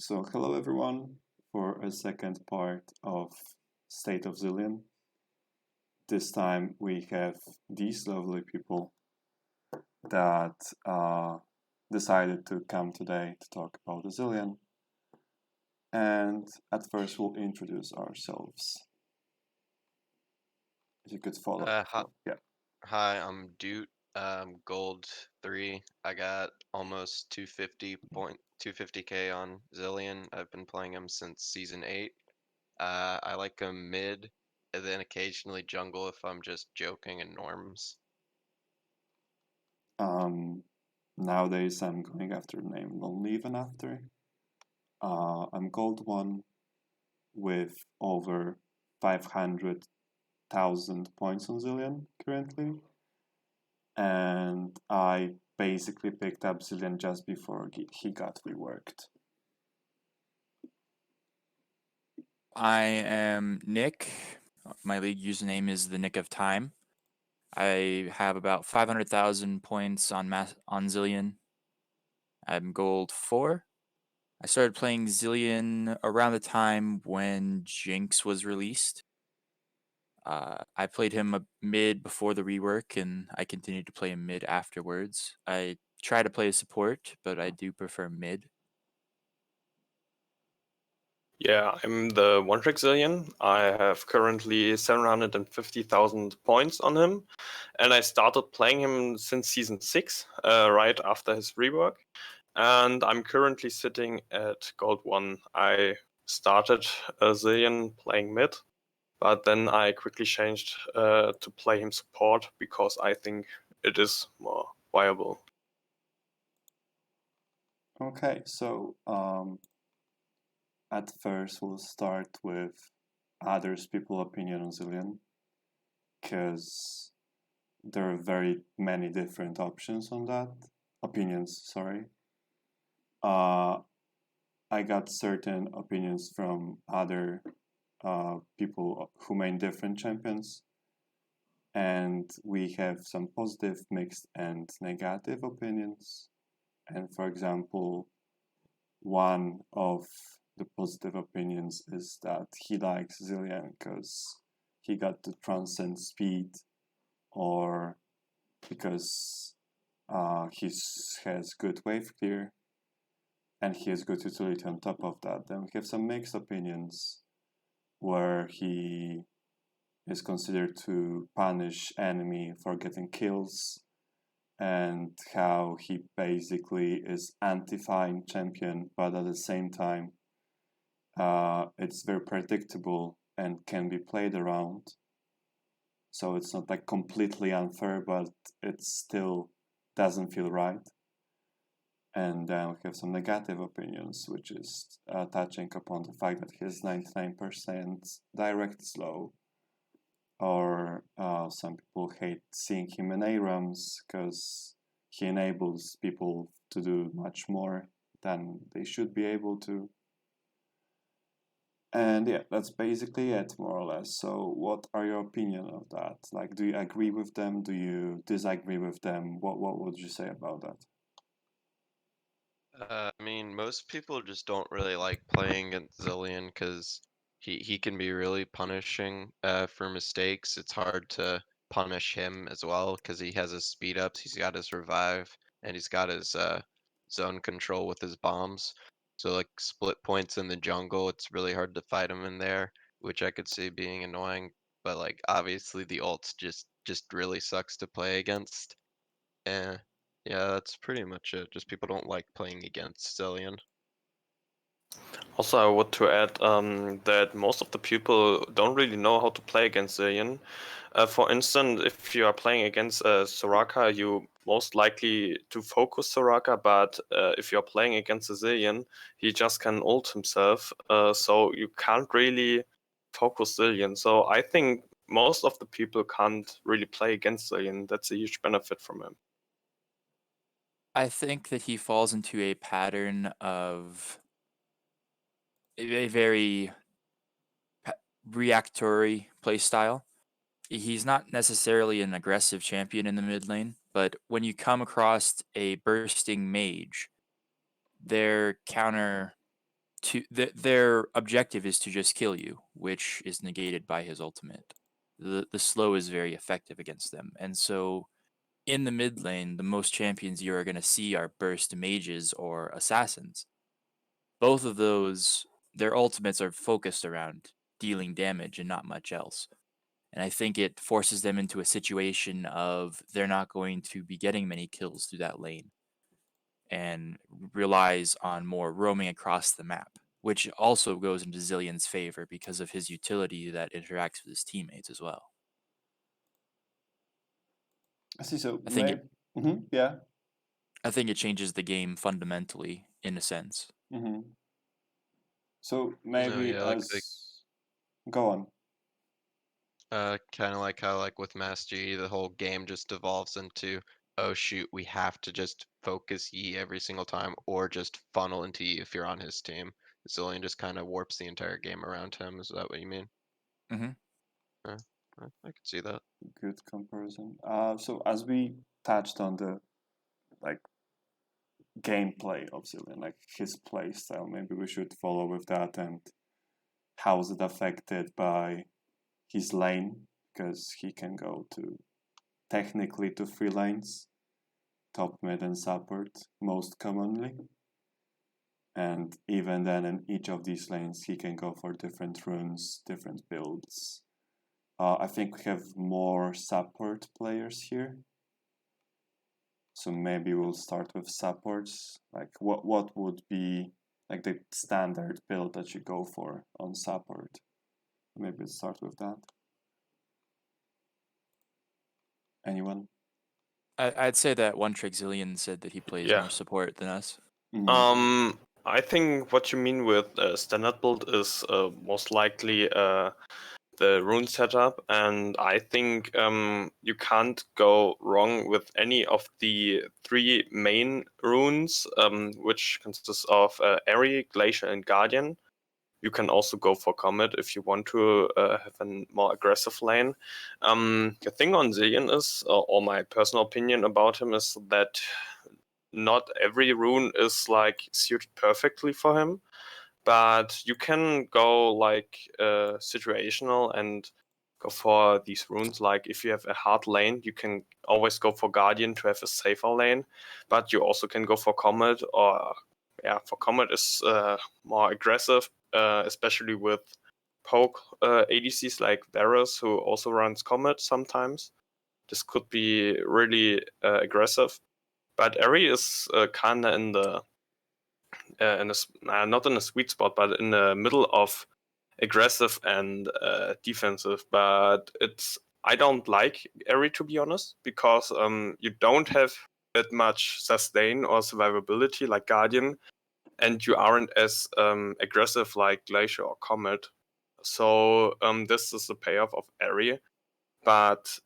So hello everyone for a second part of State of Zilean. This time we have these lovely people that decided to come today to talk about Zilean. And at first we'll introduce ourselves. If you could follow. Hi, Yeah. hi, I'm Doot. Gold 3. I got almost 250k on Zilean. I've been playing him since season 8. I like him mid, and then occasionally jungle if I'm just joking in norms. Nowadays I'm going after the name Lonely even after. I'm Gold 1 with over 500,000 points on Zilean currently. And I basically picked up Zilean just before he got reworked. I am Nick. My league username is the NickofTime. I have about 500,000 points on Zilean. I'm gold 4. I started playing Zilean around the time when Jinx was released. I played him a mid before the rework, and I continued to play him mid afterwards. I try to play a support, but I do prefer mid. Yeah, I'm the One Trick Zilean. I have currently 750,000 points on him, and I started playing him since season 6, right after his rework. And I'm currently sitting at Gold 1. I started Zilean playing mid, but then I quickly changed to play him support because I think it is more viable. Okay, so at first we'll start with others people's opinion on Zilean, because there are very many different opinions. Sorry. I got certain opinions from other people who made different champions, and we have some positive, mixed, and negative opinions. And for example, one of the positive opinions is that he likes Zilean because he got to transcend speed, or because he has good wave clear, and he has good utility on top of that. Then we have some mixed opinions where he is considered to punish enemy for getting kills, and how he basically is anti-fine champion, but at the same time it's very predictable and can be played around. So it's not like completely unfair, but it still doesn't feel right. And then we have some negative opinions, which is touching upon the fact that he has 99% direct slow, or some people hate seeing him in ARAMs because he enables people to do much more than they should be able to. And yeah, that's basically it, more or less. So what are your opinion of that? Like, do you agree with them? Do you disagree with them? What would you say about that? I mean, most people just don't really like playing against Zilean because he can be really punishing for mistakes. It's hard to punish him as well because he has his speed ups, he's got his revive, and he's got his zone control with his bombs. So like split points in the jungle, it's really hard to fight him in there, which I could see being annoying. But like obviously the ults just really sucks to play against. Eh, yeah, that's pretty much it. Just people don't like playing against Zilean. Also, I want to add that most of the people don't really know how to play against Zilean. For instance, if you are playing against Soraka, you most likely to focus Soraka, but if you're playing against a Zilean, he just can ult himself, so you can't really focus Zilean. So I think most of the people can't really play against Zilean. That's a huge benefit from him. I think that he falls into a pattern of a very reactory playstyle. He's not necessarily an aggressive champion in the mid lane, but when you come across a bursting mage, their counter their objective is to just kill you, which is negated by his ultimate. The slow is very effective against them, and so in the mid lane, the most champions you are going to see are burst mages or assassins. Both of those, their ultimates are focused around dealing damage and not much else. And I think it forces them into a situation of they're not going to be getting many kills through that lane and relies on more roaming across the map, which also goes into Zilean's favor because of his utility that interacts with his teammates as well. I see. So I think yeah. I think it changes the game fundamentally in a sense. So maybe go on. Kind of like how, like with Master Yi, the whole game just devolves into, oh shoot, we have to just focus Yi every single time, or just funnel into Yi if you're on his team. Zilean just kind of warps the entire game around him. Is that what you mean? Mm-hmm. I can see that. Good comparison. So as we touched on the gameplay of Zilean, like his play style, maybe we should follow with that, and how is it affected by his lane, because he can go to technically to 3 lanes, top, mid, and support most commonly. And even then, in each of these lanes, he can go for different runes, different builds. I think we have more support players here. So maybe we'll start with supports. Like what would be like the standard build that you go for on support? Maybe let's start with that. Anyone? I'd say that One Trick Zilean said that he plays more support than us. I think what you mean with standard build is most likely the rune setup, and I think you can't go wrong with any of the 3 main runes, which consists of Airy, Glacier, and Guardian. You can also go for Comet if you want to have a more aggressive lane. The thing on Zilean is, or my personal opinion about him is that not every rune is like suited perfectly for him, but you can go like situational and go for these runes. Like if you have a hard lane, you can always go for Guardian to have a safer lane, but you also can go for Comet, or for Comet is more aggressive, especially with poke ADCs like Varus, who also runs Comet sometimes. This could be really aggressive. But Eri is kind of in the not in a sweet spot, but in the middle of aggressive and defensive. But I don't like Eri, to be honest, because you don't have that much sustain or survivability like Guardian, and you aren't as aggressive like Glacier or Comet. So this is the payoff of Eri. But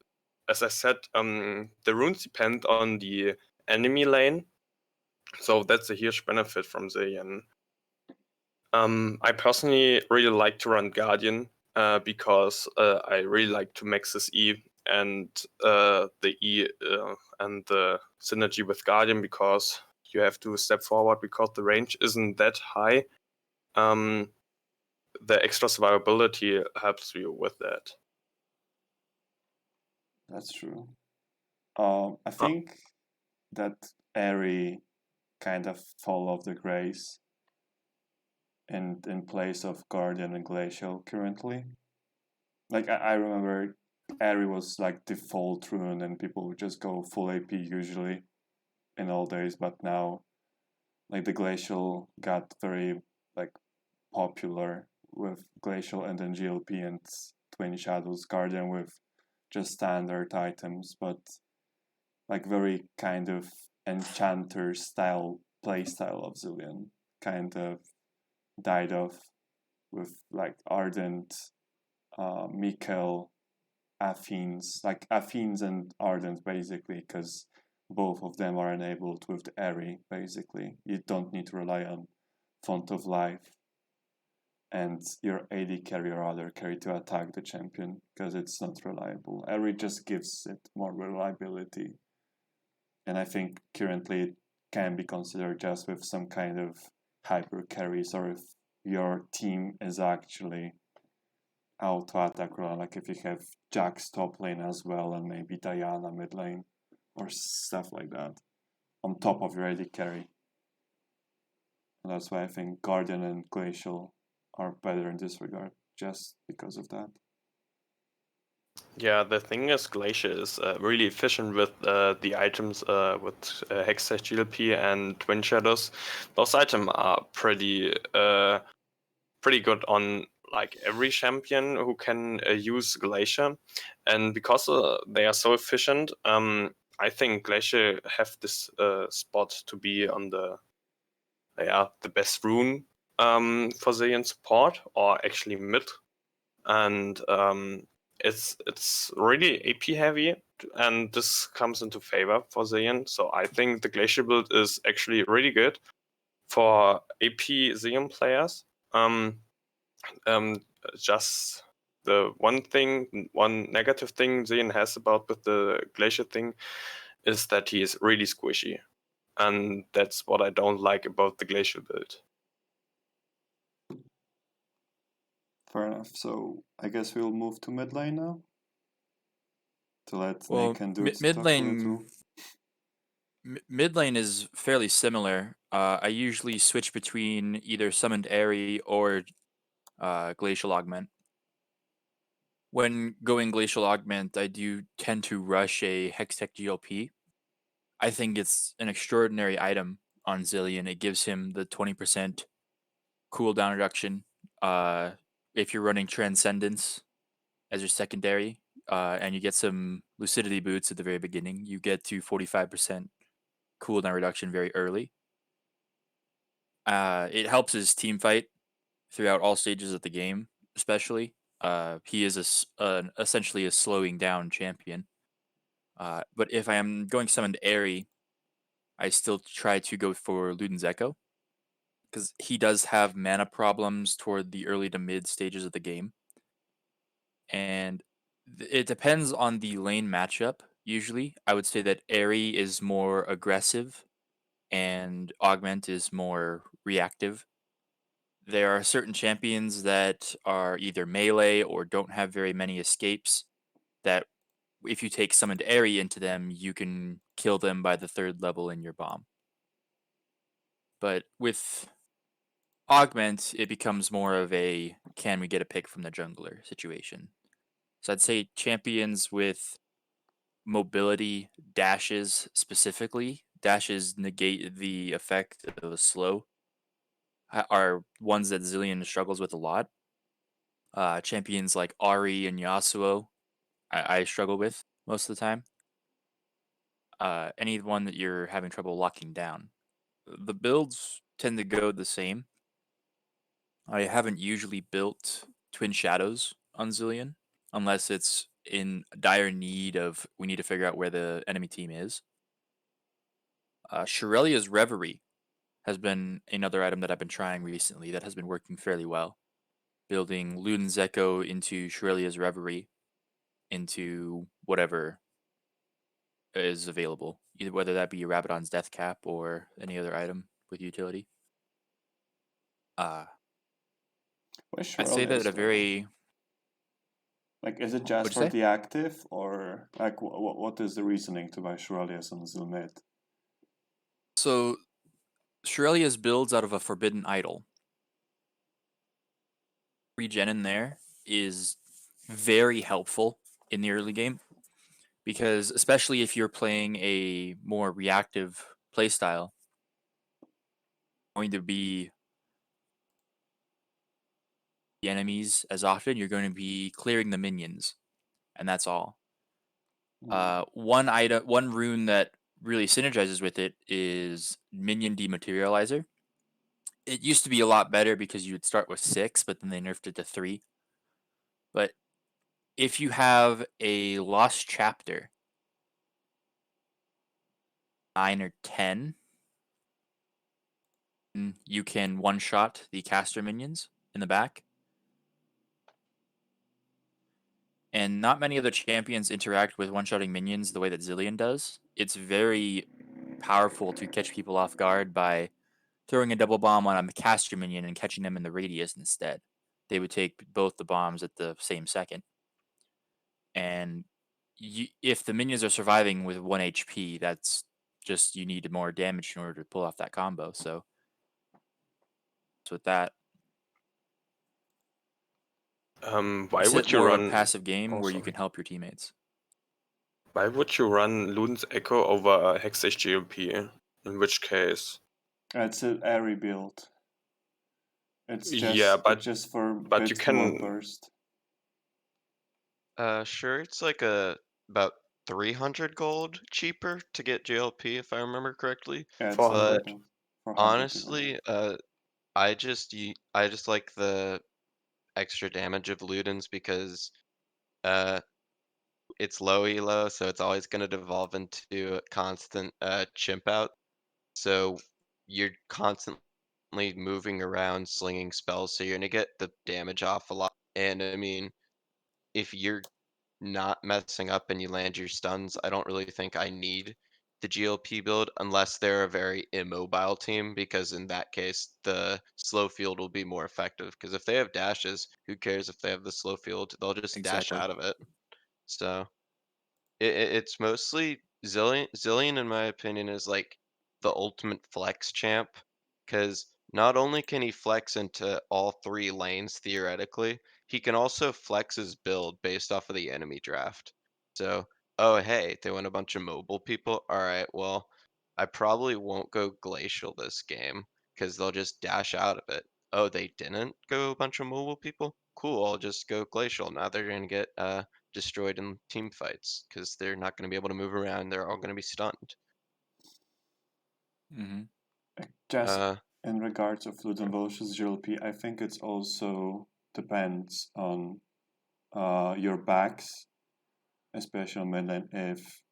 as I said, the runes depend on the enemy lane, so that's a huge benefit from Zilean. I personally really like to run Guardian because I really like to max this E and the E and the synergy with Guardian, because you have to step forward because the range isn't that high. The extra survivability helps you with that. That's true. I think that Airy kind of fall off the grace in place of Guardian and Glacial currently. Like I remember Airy was like default rune and people would just go full AP usually in all days, but now like the Glacial got very like popular with Glacial and then GLP and Twin Shadows Guardian with just standard items, but like very kind of enchanter style playstyle of Zilean kind of died off with like Ardent, Mikkel, Athens, like Athens and Ardent basically, because both of them are enabled with the Airy basically. You don't need to rely on Font of Life and your AD carry or other carry to attack the champion because it's not reliable. Airy just gives it more reliability. And I think currently it can be considered just with some kind of hyper carries, or if your team is actually auto attack role. Like if you have Jax top lane as well and maybe Diana mid lane or stuff like that on top of your AD carry. And that's why I think Guardian and Glacial are better in this regard, just because of that. Yeah, the thing is, Glacier is really efficient with the items with Hexa, GLP, and Twin Shadows. Those items are pretty good on like every champion who can use Glacier, and because they are so efficient, I think Glacier have this spot to be on the best rune for Zilean support, or actually mid, and it's really AP heavy, and this comes into favor for Zilean. So I think the Glacier build is actually really good for AP Zilean players. Just the one negative thing Zilean has about with the Glacier thing is that he is really squishy, and that's what I don't like about the Glacier build. Fair enough. So I guess we'll move to mid lane now. To let Well, Nick and Doot mid talk a lane little. mid lane is fairly similar. I usually switch between either Summoned Airy or Glacial Augment. When going Glacial Augment, I do tend to rush a Hextech GLP. I think it's an extraordinary item on Zilean. It gives him the 20% cooldown reduction. If you're running Transcendence as your secondary, and you get some Lucidity boots at the very beginning, you get to 45% cooldown reduction very early. It helps his team fight throughout all stages of the game, especially. He is essentially a slowing down champion. But if I am going Summoned Airy, I still try to go for Luden's Echo, because he does have mana problems toward the early to mid stages of the game. And it depends on the lane matchup, usually. I would say that Airy is more aggressive and Augment is more reactive. There are certain champions that are either melee or don't have very many escapes that if you take Summoned Airy into them, you can kill them by the 3rd level in your bomb. But with Augment, it becomes more of a can we get a pick from the jungler situation. So I'd say champions with mobility dashes specifically, dashes negate the effect of a slow, are ones that Zilean struggles with a lot. Champions like Ahri and Yasuo, I struggle with most of the time. Anyone that you're having trouble locking down. The builds tend to go the same. I haven't usually built Twin Shadows on Zilean, unless it's in dire need of we need to figure out where the enemy team is. Shurelya's Reverie has been another item that I've been trying recently that has been working fairly well. Building Luden's Echo into Shurelya's Reverie into whatever is available, either whether that be Rabadon's Death Cap or any other item with utility. I'd say that a very like, is it just What'd you for the active, or like what is the reasoning to buy Shurelya's on Zilmid? So Shurelya's builds out of a Forbidden Idol. Regen in there is very helpful in the early game, because especially if you're playing a more reactive playstyle, going to be the enemies as often, you're going to be clearing the minions, and that's all. One rune that really synergizes with it is Minion Dematerializer. It used to be a lot better because you would start with 6, but then they nerfed it to 3. But if you have a Lost Chapter, 9 or 10, you can one-shot the caster minions in the back. And not many other champions interact with one-shotting minions the way that Zilean does. It's very powerful to catch people off guard by throwing a double bomb on a caster minion and catching them in the radius instead. They would take both the bombs at the same second. And if the minions are surviving with 1 HP, that's just you need more damage in order to pull off that combo. So with that, Why it's would a you more of a run? passive game Oh, where you sorry. can help your teammates. Why would you run Luden's Echo over Hexage GLP? In which case? It's an airy build. It's Yeah, just for but you bit more can. burst. Sure, it's like about 300 gold cheaper to get JLP if I remember correctly. Yeah, it's 400. But 400 honestly, I just like the extra damage of Luden's because it's low elo, so it's always going to devolve into a constant chimp out. So you're constantly moving around, slinging spells, so you're gonna get the damage off a lot. And I mean, if you're not messing up and you land your stuns, I don't really think I need the GLP build unless they're a very immobile team, because in that case, the slow field will be more effective. Because if they have dashes, who cares if they have the slow field? They'll just dash Exactly. out of it. So it's mostly Zilean. Zilean, in my opinion, is like the ultimate flex champ because not only can he flex into all three lanes theoretically, he can also flex his build based off of the enemy draft. So, oh hey, they went a bunch of mobile people. All right, well, I probably won't go glacial this game because they'll just dash out of it. Oh, they didn't go a bunch of mobile people? Cool, I'll just go glacial. Now they're gonna get destroyed in team fights because they're not going to be able to move around. They're all going to be stunned. Mm-hmm. Just in regards of Luden versus GLP, I think it's also depends on your backs, especially on mid lane. If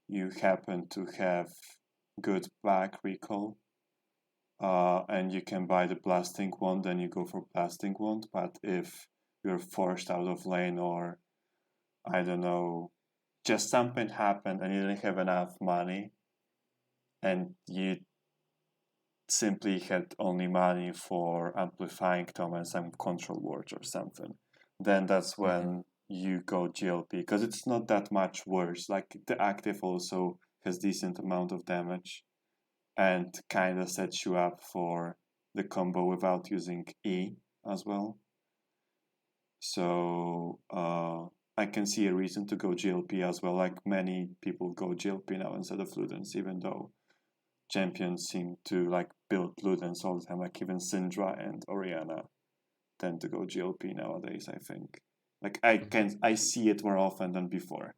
you happen to have good back recall, and you can buy the blasting wand, then you go for blasting wand. But if you're forced out of lane, or I don't know, just something happened and you didn't have enough money, and you simply had only money for amplifying Tom and some control words or something, then that's when you go GLP, because it's not that much worse. Like the active also has decent amount of damage and kind of sets you up for the combo without using E as well. So I can see a reason to go GLP as well. Like many people go GLP now instead of Ludens, even though champions seem to like build Ludens all the time. Like even Syndra and Orianna tend to go GLP nowadays, I think. Like I see it more often than before.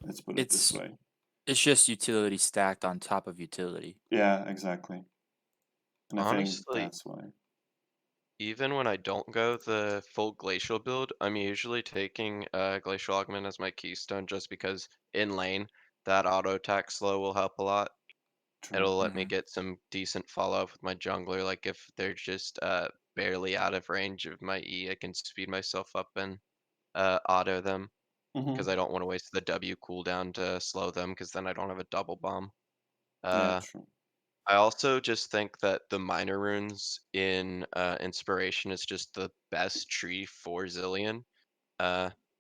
Let's put it this way. It's just utility stacked on top of utility. Yeah, exactly. And Honestly, I think that's why. even when I don't go the full glacial build, I'm usually taking glacial augment as my keystone just because in lane that auto attack slow will help a lot. True. It'll let me get some decent follow up with my jungler. Like if they're just barely out of range of my E, I can speed myself up and auto them because I don't want to waste the W cooldown to slow them because then I don't have a double bomb. Yeah, true. I also just think that the minor runes in Inspiration is just the best tree for Zilean.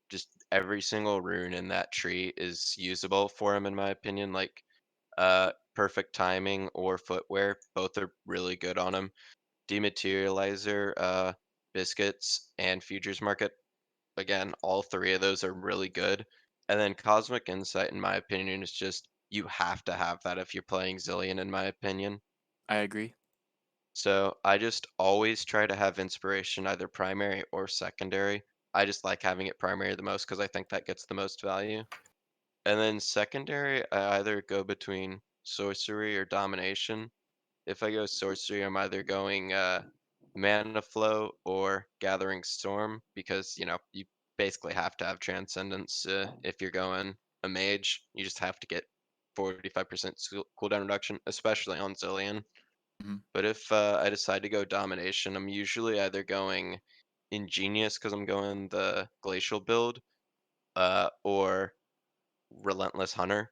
Just every single rune in that tree is usable for him, in my opinion. Like Perfect Timing or Footwear, both are really good on him. Dematerializer, Biscuits, and Futures Market, again, all three of those are really good. And then Cosmic Insight, in my opinion, is just you have to have that if you're playing Zilean, in my opinion. I agree. So I just always try to have Inspiration either primary or secondary. I just like having it primary the most because I think that gets the most value. And then secondary, I either go between Sorcery or Domination. If I go Sorcery, I'm either going Mana Flow or Gathering Storm because, you basically have to have Transcendence if you're going a mage. You just have to get 45% cooldown reduction, especially on Zilean. But if I decide to go Domination, I'm usually either going Ingenious because I'm going the Glacial build, or Relentless Hunter.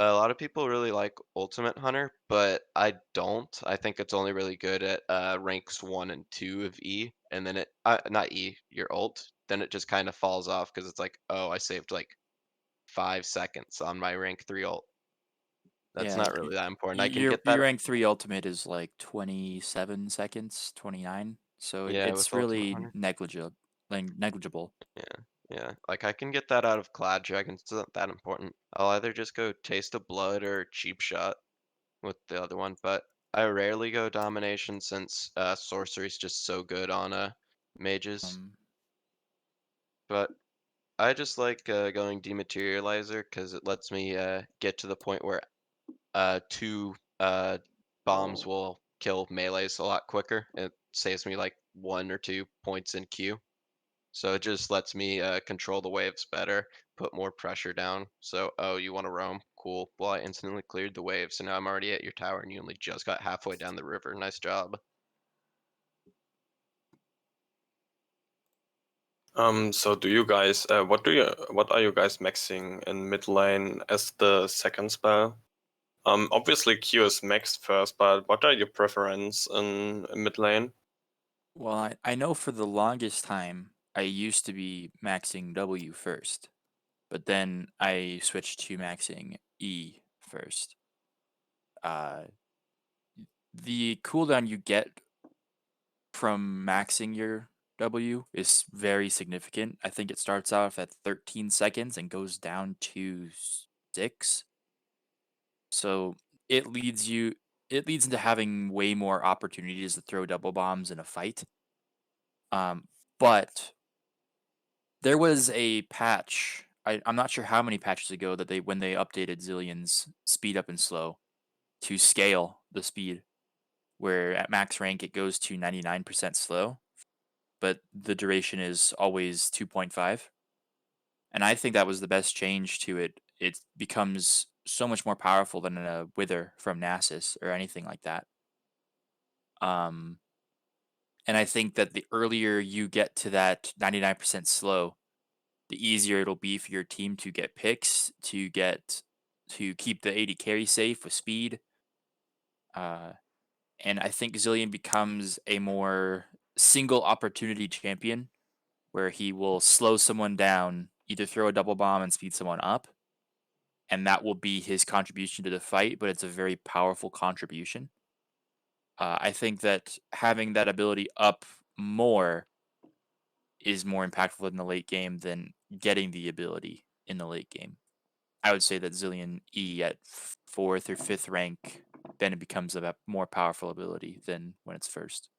A lot of people really like Ultimate Hunter, but I don't. I think it's only really good at ranks 1 and 2 of E, and then it not E, your ult. Then it just kind of falls off because it's like, oh, I saved like 5 seconds on my rank 3 ult. That's Yeah, not really that important. I can your get that. rank 3 ultimate is like 27 seconds, 29. So Yeah, it's with Ultimate really Hunter. negligible. Yeah. Like I can get that out of Cloud Dragons. It's not that important. I'll either just go Taste of Blood or Cheap Shot with the other one, but I rarely go Domination since Sorcery's just so good on mages. But I just like going Dematerializer because it lets me get to the point where 2 bombs will kill melees a lot quicker. It saves me like 1 or 2 points in Q. So it just lets me control the waves better, put more pressure down. So, oh, you want to roam? Cool. Well, I instantly cleared the wave, so now I'm already at your tower and you only just got halfway down the river. Nice job. So do you guys what are you guys maxing in mid lane as the second spell? Obviously Q is maxed first, but what are your preference in mid lane? Well, I know for the longest time I used to be maxing W first, but then I switched to maxing E first. The cooldown you get from maxing your W is very significant. I think it starts off at 13 seconds and goes down to 6. So it leads into having way more opportunities to throw double bombs in a fight. But there was a patch. I'm not sure how many patches ago that when they updated Zilean's speed up and slow to scale the speed, where at max rank it goes to 99% slow, but the duration is always 2.5. And I think that was the best change to it. It becomes so much more powerful than a Wither from Nasus or anything like that. And I think that the earlier you get to that 99% slow, the easier it'll be for your team to get picks, to keep the AD carry safe with speed. And I think Zilean becomes a more single opportunity champion where he will slow someone down, either throw a double bomb and speed someone up, and that will be his contribution to the fight, but it's a very powerful contribution. I think that having that ability up more is more impactful in the late game than getting the ability in the late game. I would say that Zilean E at 4th or 5th rank, then it becomes a more powerful ability than when it's first.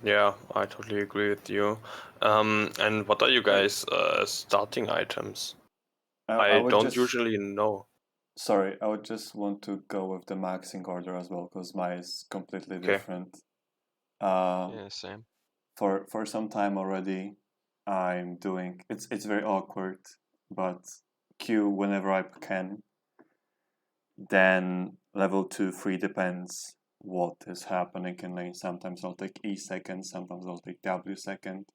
Yeah, I totally agree with you. And what are you guys starting items? I would don't just, usually know. Sorry, I would just want to go with the maxing order as well because mine is completely Okay. different. Yeah, same. For some time already, I'm doing it's very awkward, but Q whenever I can. Then level 2, 3 depends what is happening in lane. Sometimes I'll take E second, sometimes I'll take W second.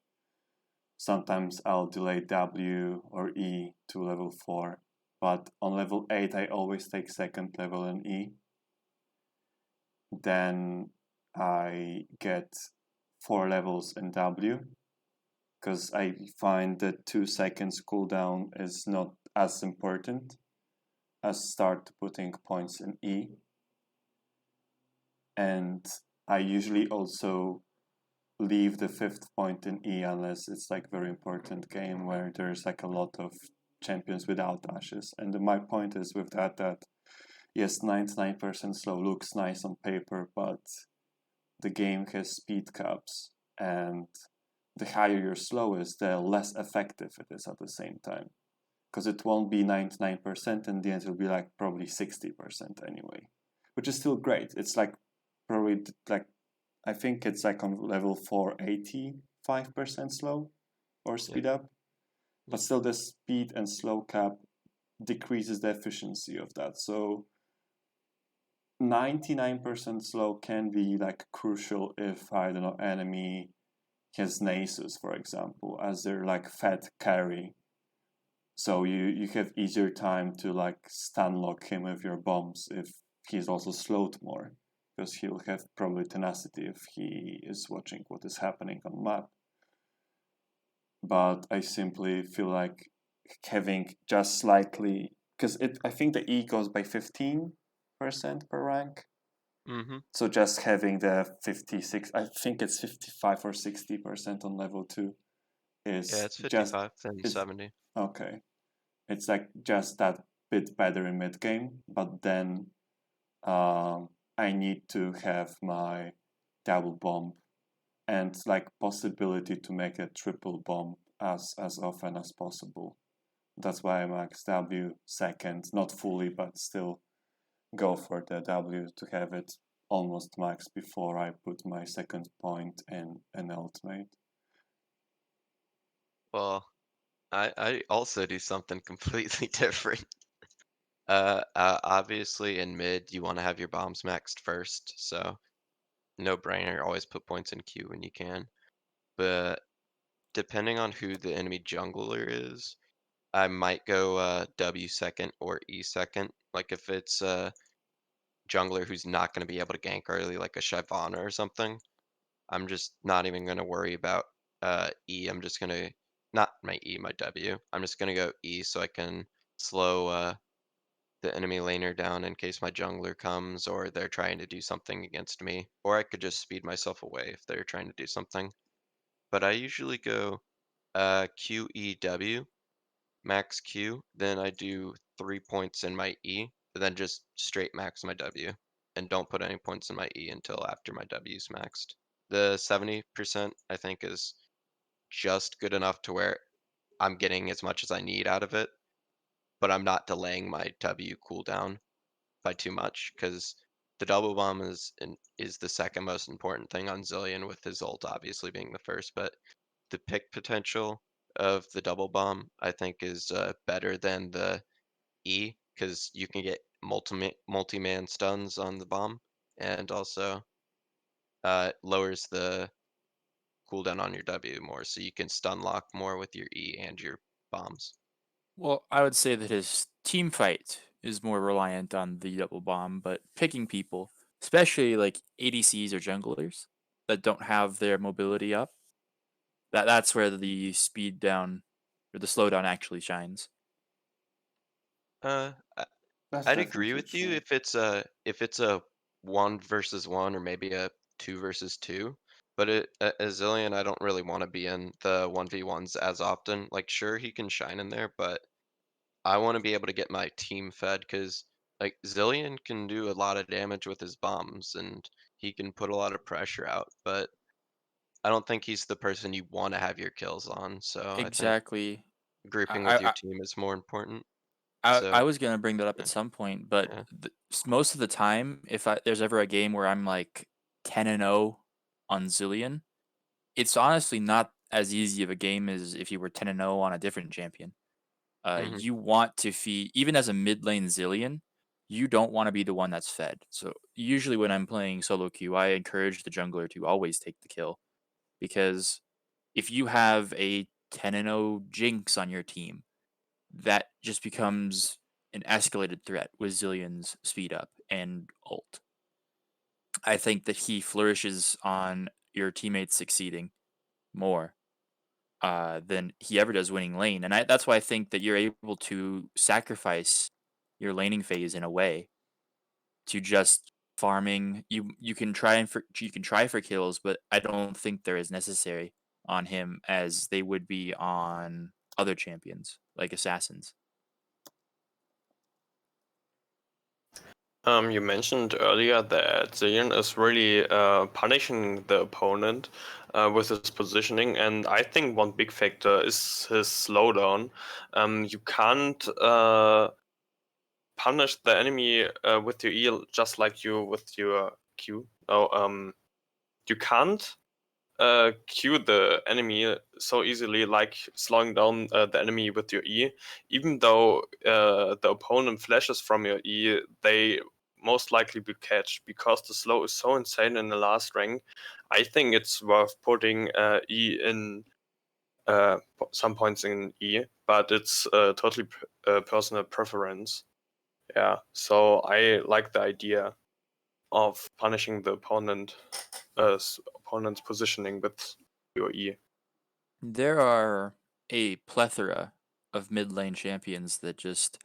Sometimes I'll delay W or E to level 4. But on level 8 I always take second level in E. Then I get 4 levels in W. Because I find that 2 seconds cooldown is not as important as start putting points in E. And I usually also leave the 5th point in E unless it's like very important game where there's like a lot of champions without ashes. And my point is with that yes, 99% slow looks nice on paper, but the game has speed caps, and the higher your slow is, the less effective it is at the same time. Because it won't be 99%, in the end it'll be like probably 60% anyway. Which is still great. It's like probably like, I think it's like on level 4, 85% slow or speed up. But still the speed and slow cap decreases the efficiency of that. So 99% slow can be like crucial if, I don't know, enemy has Nasus, for example, as their like fat carry. So you have easier time to like stun lock him with your bombs if he's also slowed more, because he'll have probably tenacity if he is watching what is happening on map. But I simply feel like having just slightly, because I think the E goes by 15% per rank. Mm-hmm. So just having the 56, I think it's 55 or 60% on level 2 is Yeah, it's just 55 and 70. okay. It's like just that bit better in mid game, but then I need to have my double bomb and like possibility to make a triple bomb as often as possible. That's why I max W second, not fully, but still go for the W to have it almost max before I put my second point in an ultimate. Well, I also do something completely different. Obviously in mid, you want to have your bombs maxed first, so no brainer, always put points in Q when you can. But depending on who the enemy jungler is, I might go W second or E second. Like if it's a jungler who's not going to be able to gank early, like a Shyvana or something, I'm just not even going to worry about E. I'm just going to, not my E, my W. I'm just going to go E so I can slow the enemy laner down in case my jungler comes or they're trying to do something against me. Or I could just speed myself away if they're trying to do something. But I usually go Q, E, W, max Q, then I do 3 points in my E, and then just straight max my W. And don't put any points in my E until after my W is maxed. The 70% I think is just good enough to where I'm getting as much as I need out of it, but I'm not delaying my W cooldown by too much because the double bomb is the second most important thing on Zilean, with his ult obviously being the first, but the pick potential of the double bomb I think is better than the E because you can get multi-man stuns on the bomb, and also lowers the cooldown on your W more, so you can stun lock more with your E and your bombs. Well, I would say that his team fight is more reliant on the double bomb, but picking people, especially like ADCs or junglers that don't have their mobility up, that's where the speed down or the slowdown actually shines. Uh, That's I'd agree definitely with you true. if it's a 1 versus 1 or maybe a 2 versus 2. But as Zillion, I don't really want to be in the 1v1s as often. Like, sure, he can shine in there, but I want to be able to get my team fed because like Zillion can do a lot of damage with his bombs and he can put a lot of pressure out, but I don't think he's the person you want to have your kills on. So I think Exactly. grouping with your I, team is more important. I So was gonna bring that up yeah, at some point, but yeah. most of the time, if there's ever a game where I'm like 10-0 on Zilean, it's honestly not as easy of a game as if you were 10-0 on a different champion. Hmm. You want to feed, even as a mid lane Zilean, you don't want to be the one that's fed. So usually when I'm playing solo queue, I encourage the jungler to always take the kill, because if you have a 10-0 Jinx on your team, that just becomes an escalated threat with Zilean's speed up and ult. I think that he flourishes on your teammates succeeding more than he ever does winning lane, and that's why I think that you're able to sacrifice your laning phase in a way to just farming. You can try for kills, but I don't think they're as necessary on him as they would be on other champions like assassins. You mentioned earlier that Zilean is really punishing the opponent with his positioning, and I think one big factor is his slowdown. You can't punish the enemy with your E just like you with your Q. No, you can't cue the enemy so easily like slowing down the enemy with your E. Even though the opponent flashes from your E, they most likely be catched because the slow is so insane in the last rank. I think it's worth putting E in some points in E. but it's totally personal preference. Yeah, so I like the idea of punishing the opponent's positioning with your E. There are a plethora of mid lane champions that just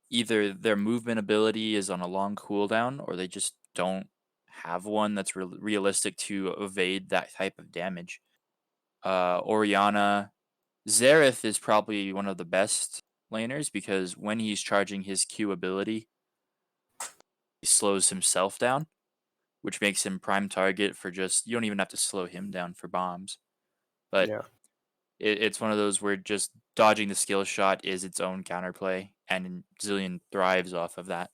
either their movement ability is on a long cooldown or they just don't have one that's realistic to evade that type of damage. Orianna, Xerath is probably one of the best laners because when he's charging his Q ability, he slows himself down, which makes him prime target for just, you don't even have to slow him down for bombs. But Yeah. it's one of those where just dodging the skill shot is its own counterplay, and Zilean thrives off of that.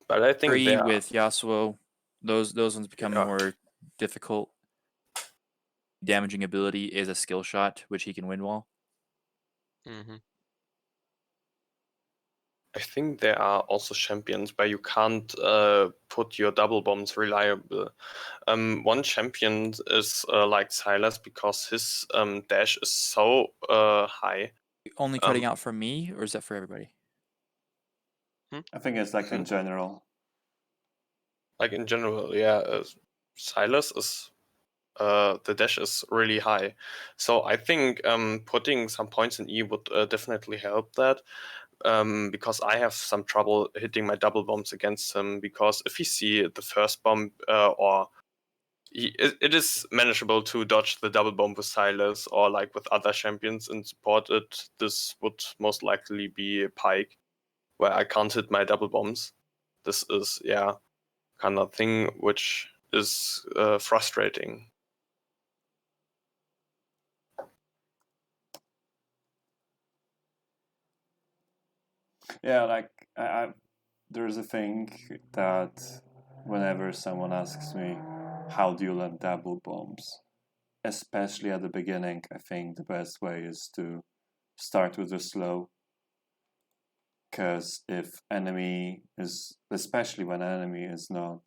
But I think Three with Yasuo, those ones become Yeah. more difficult. Damaging ability is a skill shot, which he can win wall. Mm-hmm. I think there are also champions where you can't put your double bombs reliable. One champion is like Sylas because his dash is so high. Only cutting out for me, or is that for everybody? I think it's like in general. Like in general, yeah. Sylas is the dash is really high, so I think putting some points in E would definitely help that. Because I have some trouble hitting my double bombs against him, because if you see the first bomb it is manageable to dodge the double bomb with Sylas or like with other champions and support it. This would most likely be a Pike where I can't hit my double bombs. This is kind of thing which is frustrating. Yeah, like there's a thing that whenever someone asks me, how do you learn double bombs? Especially at the beginning, I think the best way is to start with the slow. Because if enemy is, especially when enemy is not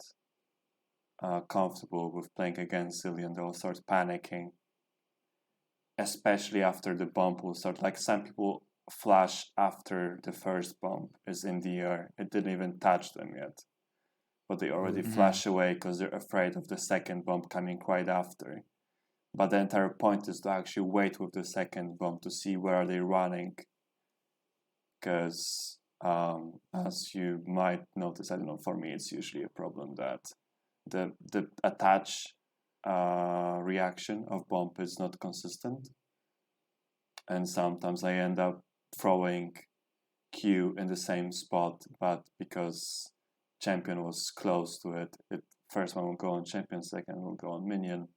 comfortable with playing against Zilean, they'll start panicking. Especially after the bomb will start. Like some people flash after the first bomb is in the air. It didn't even touch them yet. But they already flash away because they're afraid of the second bomb coming right after. But the entire point is to actually wait with the second bomb to see where are they running. Because as you might notice, I don't know, for me it's usually a problem that the attach reaction of bomb is not consistent. And sometimes I end up throwing Q in the same spot, but because champion was close to it, first one will go on champion, second will go on minion,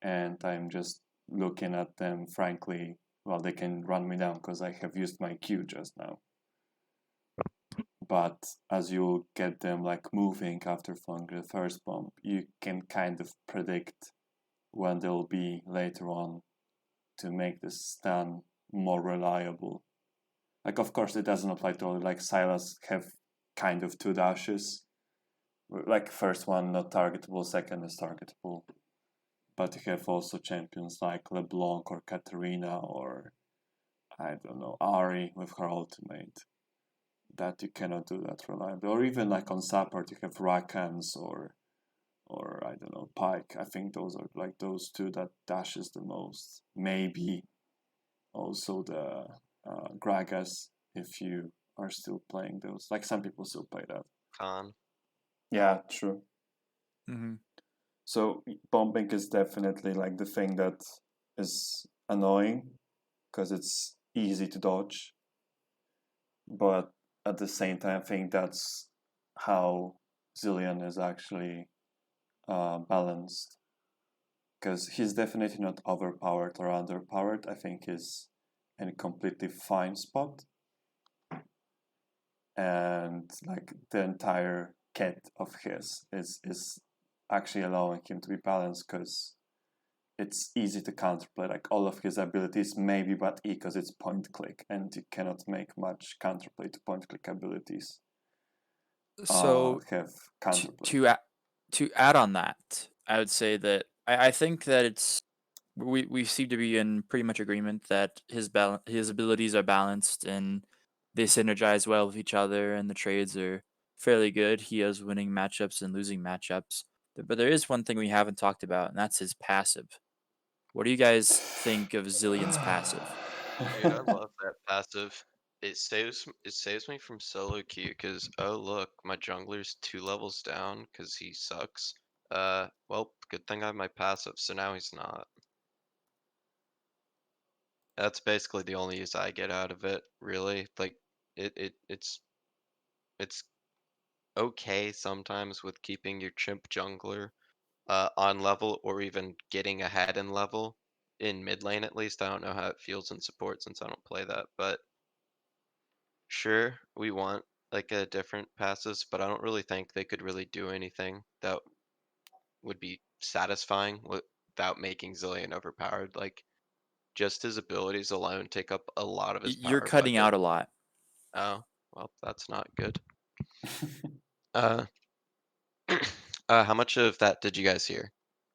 and I'm just looking at them frankly, well, they can run me down because I have used my Q just now. But as you get them like moving after throwing the first bomb, you can kind of predict when they'll be later on to make the stun more reliable. Like, of course, it doesn't apply to all. Like Sylas have kind of two dashes. Like first one not targetable, second is targetable. But you have also champions like LeBlanc or Katarina or I don't know, Ari with her ultimate. That you cannot do that reliably. Or even like on support you have Rakans or I don't know, Pike. I think those are like those two that dashes the most. Maybe also the Gragas if you are still playing those. Like some people still play that. Khan. Yeah, true. Mm-hmm. So bombing is definitely like the thing that is annoying because it's easy to dodge. But at the same time, I think that's how Zilean is actually balanced. Because he's definitely not overpowered or underpowered. I think he's in a completely fine spot. And like the entire kit of his is actually allowing him to be balanced because it's easy to counterplay. Like all of his abilities, maybe but E because it's point click, and you cannot make much counterplay to point click abilities. So have counterplay. to add on that, I would say that I think that it's we seem to be in pretty much agreement that his abilities are balanced and they synergize well with each other, and the trades are fairly good. He has winning matchups and losing matchups. But there is one thing we haven't talked about, and that's his passive. What do you guys think of Zilean's passive? Dude, I love that passive. It saves me from solo queue because oh look, my jungler's 2 levels down because he sucks. Well, good thing I have my passive, so now he's not. That's basically the only use I get out of it, really. Like it's okay sometimes with keeping your chimp jungler on level or even getting ahead in level in mid lane at least. I don't know how it feels in support since I don't play that, but sure, we want like a different passes, but I don't really think they could really do anything that would be satisfying without making Zilean overpowered. Like just his abilities alone take up a lot of his You're power cutting budget. out a lot. Oh, well, that's not good. Uh, how much of that did you guys hear?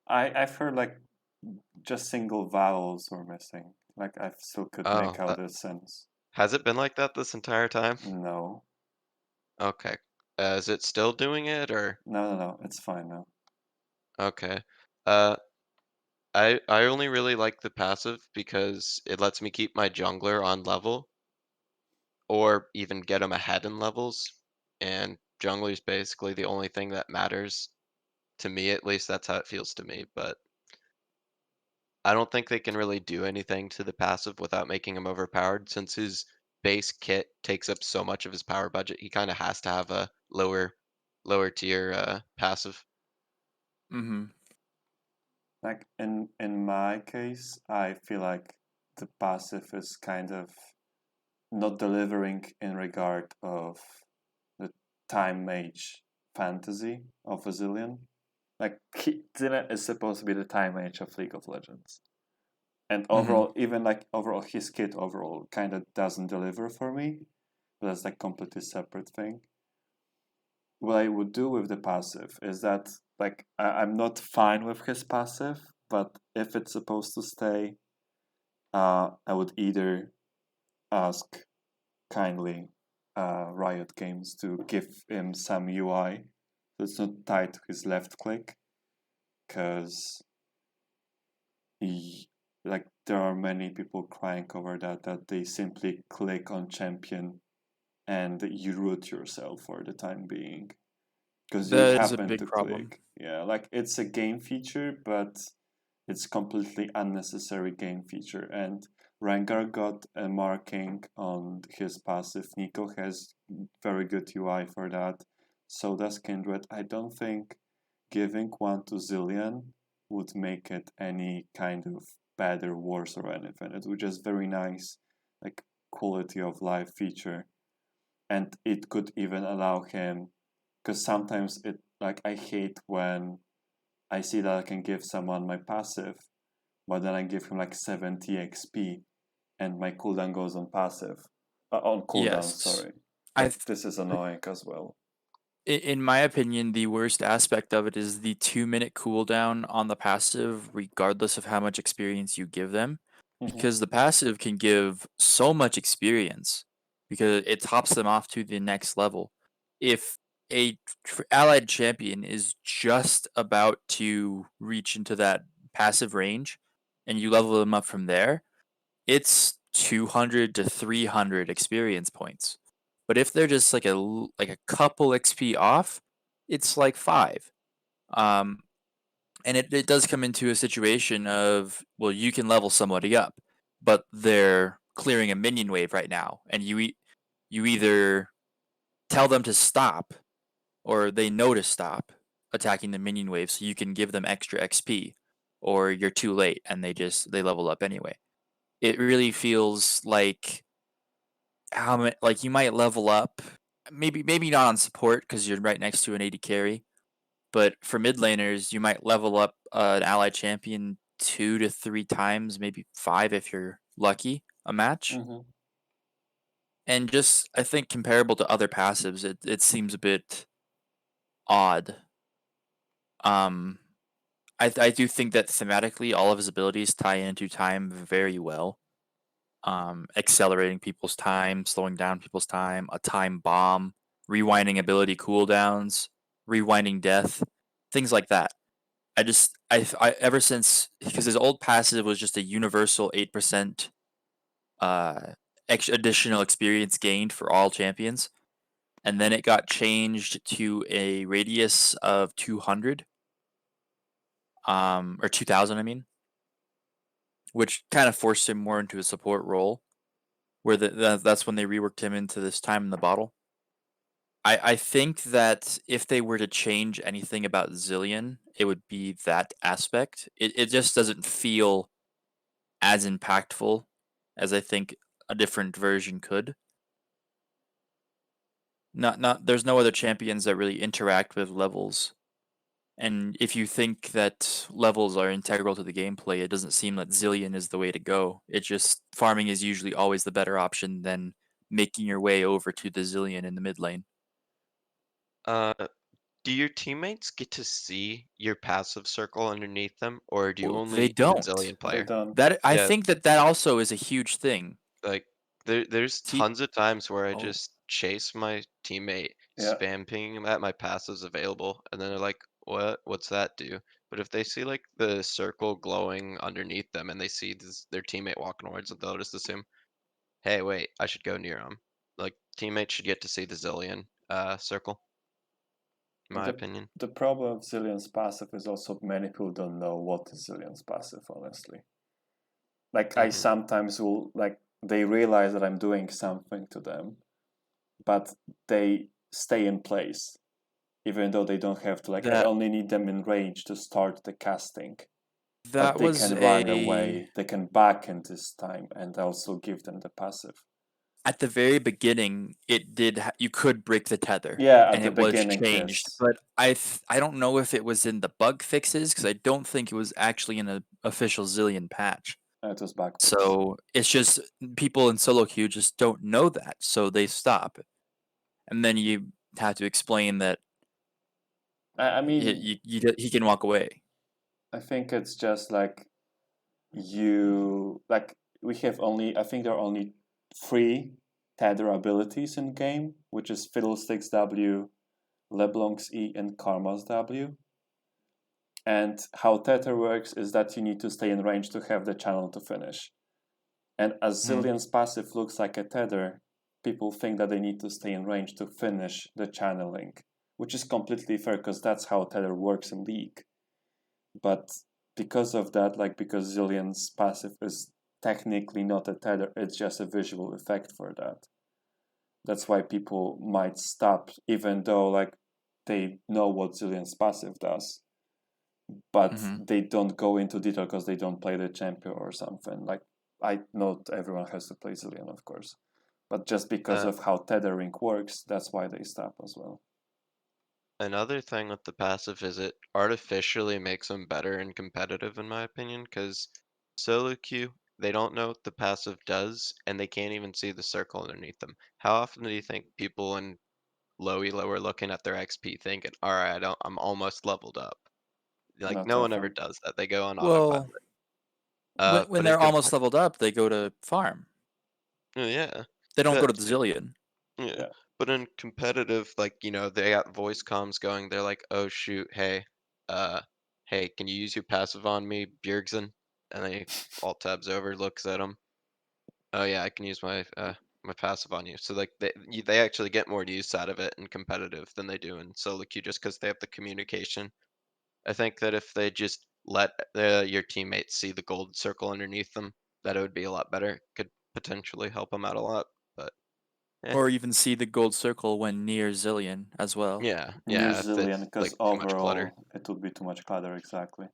I've heard like just single vowels were missing. Like I still could make Oh, out the sense. has it been like that this entire time? No, Okay. Is it still doing it or? no, it's fine now. Okay. Uh, I only really like the passive because it lets me keep my jungler on level or even get him ahead in levels. And jungler is basically the only thing that matters to me, at least that's how it feels to me. But I don't think they can really do anything to the passive without making him overpowered since his base kit takes up so much of his power budget. He kind of has to have a lower tier passive. Mm-hmm. Like in my case, I feel like the passive is kind of not delivering in regard of the time mage fantasy of a Zilean. Like Zilean is supposed to be the time mage of League of Legends. And overall, even like overall his kit overall kind of doesn't deliver for me. But that's like completely separate thing. What I would do with the passive is that like I'm not fine with his passive, but if it's supposed to stay, I would either ask kindly Riot Games to give him some UI so it's not tied to his left click, because like there are many people crying over that they simply click on champion and you root yourself for the time being because you That is a happen big to problem. click. Yeah, like it's a game feature, but it's completely unnecessary game feature. And Rengar got a marking on his passive. Nico has very good UI for that. So does Kindred. I don't think giving one to Zilean would make it any kind of bad or worse or anything. It would just very nice, like quality of life feature. And it could even allow him, because sometimes it like I hate when I see that I can give someone my passive, but then I give him like 70 XP and my cooldown goes on passive. On cooldown, Yes. sorry. I Like this is annoying as well. in my opinion, the worst aspect of it is the 2-minute cooldown on the passive, regardless of how much experience you give them. Because the passive can give so much experience because it tops them off to the next level. If a allied champion is just about to reach into that passive range and you level them up from there, it's 200 to 300 experience points. But if they're just like a couple XP off, it's like 5. Um, and it does come into a situation of, well, you can level somebody up, but they're clearing a minion wave right now, and you either tell them to stop or they know to stop attacking the minion wave so you can give them extra XP, or you're too late and they level up anyway. It really feels like like you might level up, maybe not on support because you're right next to an AD carry, but for mid laners you might level up an allied champion 2 to 3 times, maybe 5 if you're lucky, a match. And just I think comparable to other passives, it seems a bit odd. Um, I do think that thematically all of his abilities tie into time very well. Accelerating people's time, slowing down people's time, a time bomb, rewinding ability cooldowns, rewinding death, things like that. I ever since, because his old passive was just a universal 8% additional experience gained for all champions, and then it got changed to a radius of 200, or 2000, I mean, which kind of forced him more into a support role, where that's when they reworked him into this time in the bottle. I think that if they were to change anything about Zilean, it would be that aspect. It just doesn't feel as impactful as I think a different version could. There's no other champions that really interact with levels. And if you think that levels are integral to the gameplay, it doesn't seem that Zilean is the way to go. It just farming is usually always the better option than making your way over to the Zilean in the mid lane. Do your teammates get to see your passive circle underneath them, or do you Well, only they the don't. Zilean They player? don't. That I Yeah. think that also is a huge thing. Like there's Te- tons of times where I Oh. just chase my teammate, Yeah. spam pinging them at my passives available, and then they're like, What's that do?" But if they see like the circle glowing underneath them and they see their teammate walking towards them, they'll just assume, "Hey, wait, I should go near them." Like teammates should get to see the Zilean circle, in my opinion. The problem of Zilean's passive is also many people don't know what is Zilean's passive, honestly. Like, I sometimes will, like, they realize that I'm doing something to them, but they stay in place, even though they don't have to. Like, I only need them in range to start the casting. That But they was can run away, they can back in this time, and also give them the passive. At the very beginning, it did. You could break the tether. Yeah, at and the it was beginning, changed. yes. But I don't know if it was in the bug fixes, because I don't think it was actually in an official Zilean patch. It was backwards. So it's just people in solo queue just don't know that, so they stop, and then you have to explain that. I mean, he can walk away. I think it's just like we have only, I think there are only 3 tether abilities in game, which is Fiddlestick's W, LeBlanc's E, and Karma's W. And how tether works is that you need to stay in range to have the channel to finish. And as Zilean's passive looks like a tether, people think that they need to stay in range to finish the channeling, which is completely fair because that's how tether works in League. But because of that, like, because Zilean's passive is technically not a tether, it's just a visual effect for that. That's why people might stop, even though like they know what Zilean's passive does, but they don't go into detail because they don't play the champion or something. Like, I know everyone has to play Zilean, of course, but just because of how tethering works, that's why they stop as well. Another thing with the passive is it artificially makes them better and competitive, in my opinion, because solo queue, they don't know what the passive does, and they can't even see the circle underneath them. How often do you think people in low elo are looking at their XP thinking, all right, I'm almost leveled up? Like, Not no one ever often. does that. They go on Well, autopilot. when But they're almost leveled up, they go to farm. yeah, They don't go to that the too. Zilean. Yeah. But in competitive, like, they got voice comms going. They're like, "Oh shoot, hey, can you use your passive on me, Bjergsen?" And they alt tabs over, looks at him. "Oh yeah, I can use my my passive on you." So like they actually get more use out of it in competitive than they do in solo queue, just because they have the communication. I think that if they just let your teammates see the gold circle underneath them, that it would be a lot better. Could potentially help them out a lot. But Or even see the gold circle when near Zilean as well. yeah, Near if it's Zilean, because like too much clutter. overall it would be too much clutter, exactly.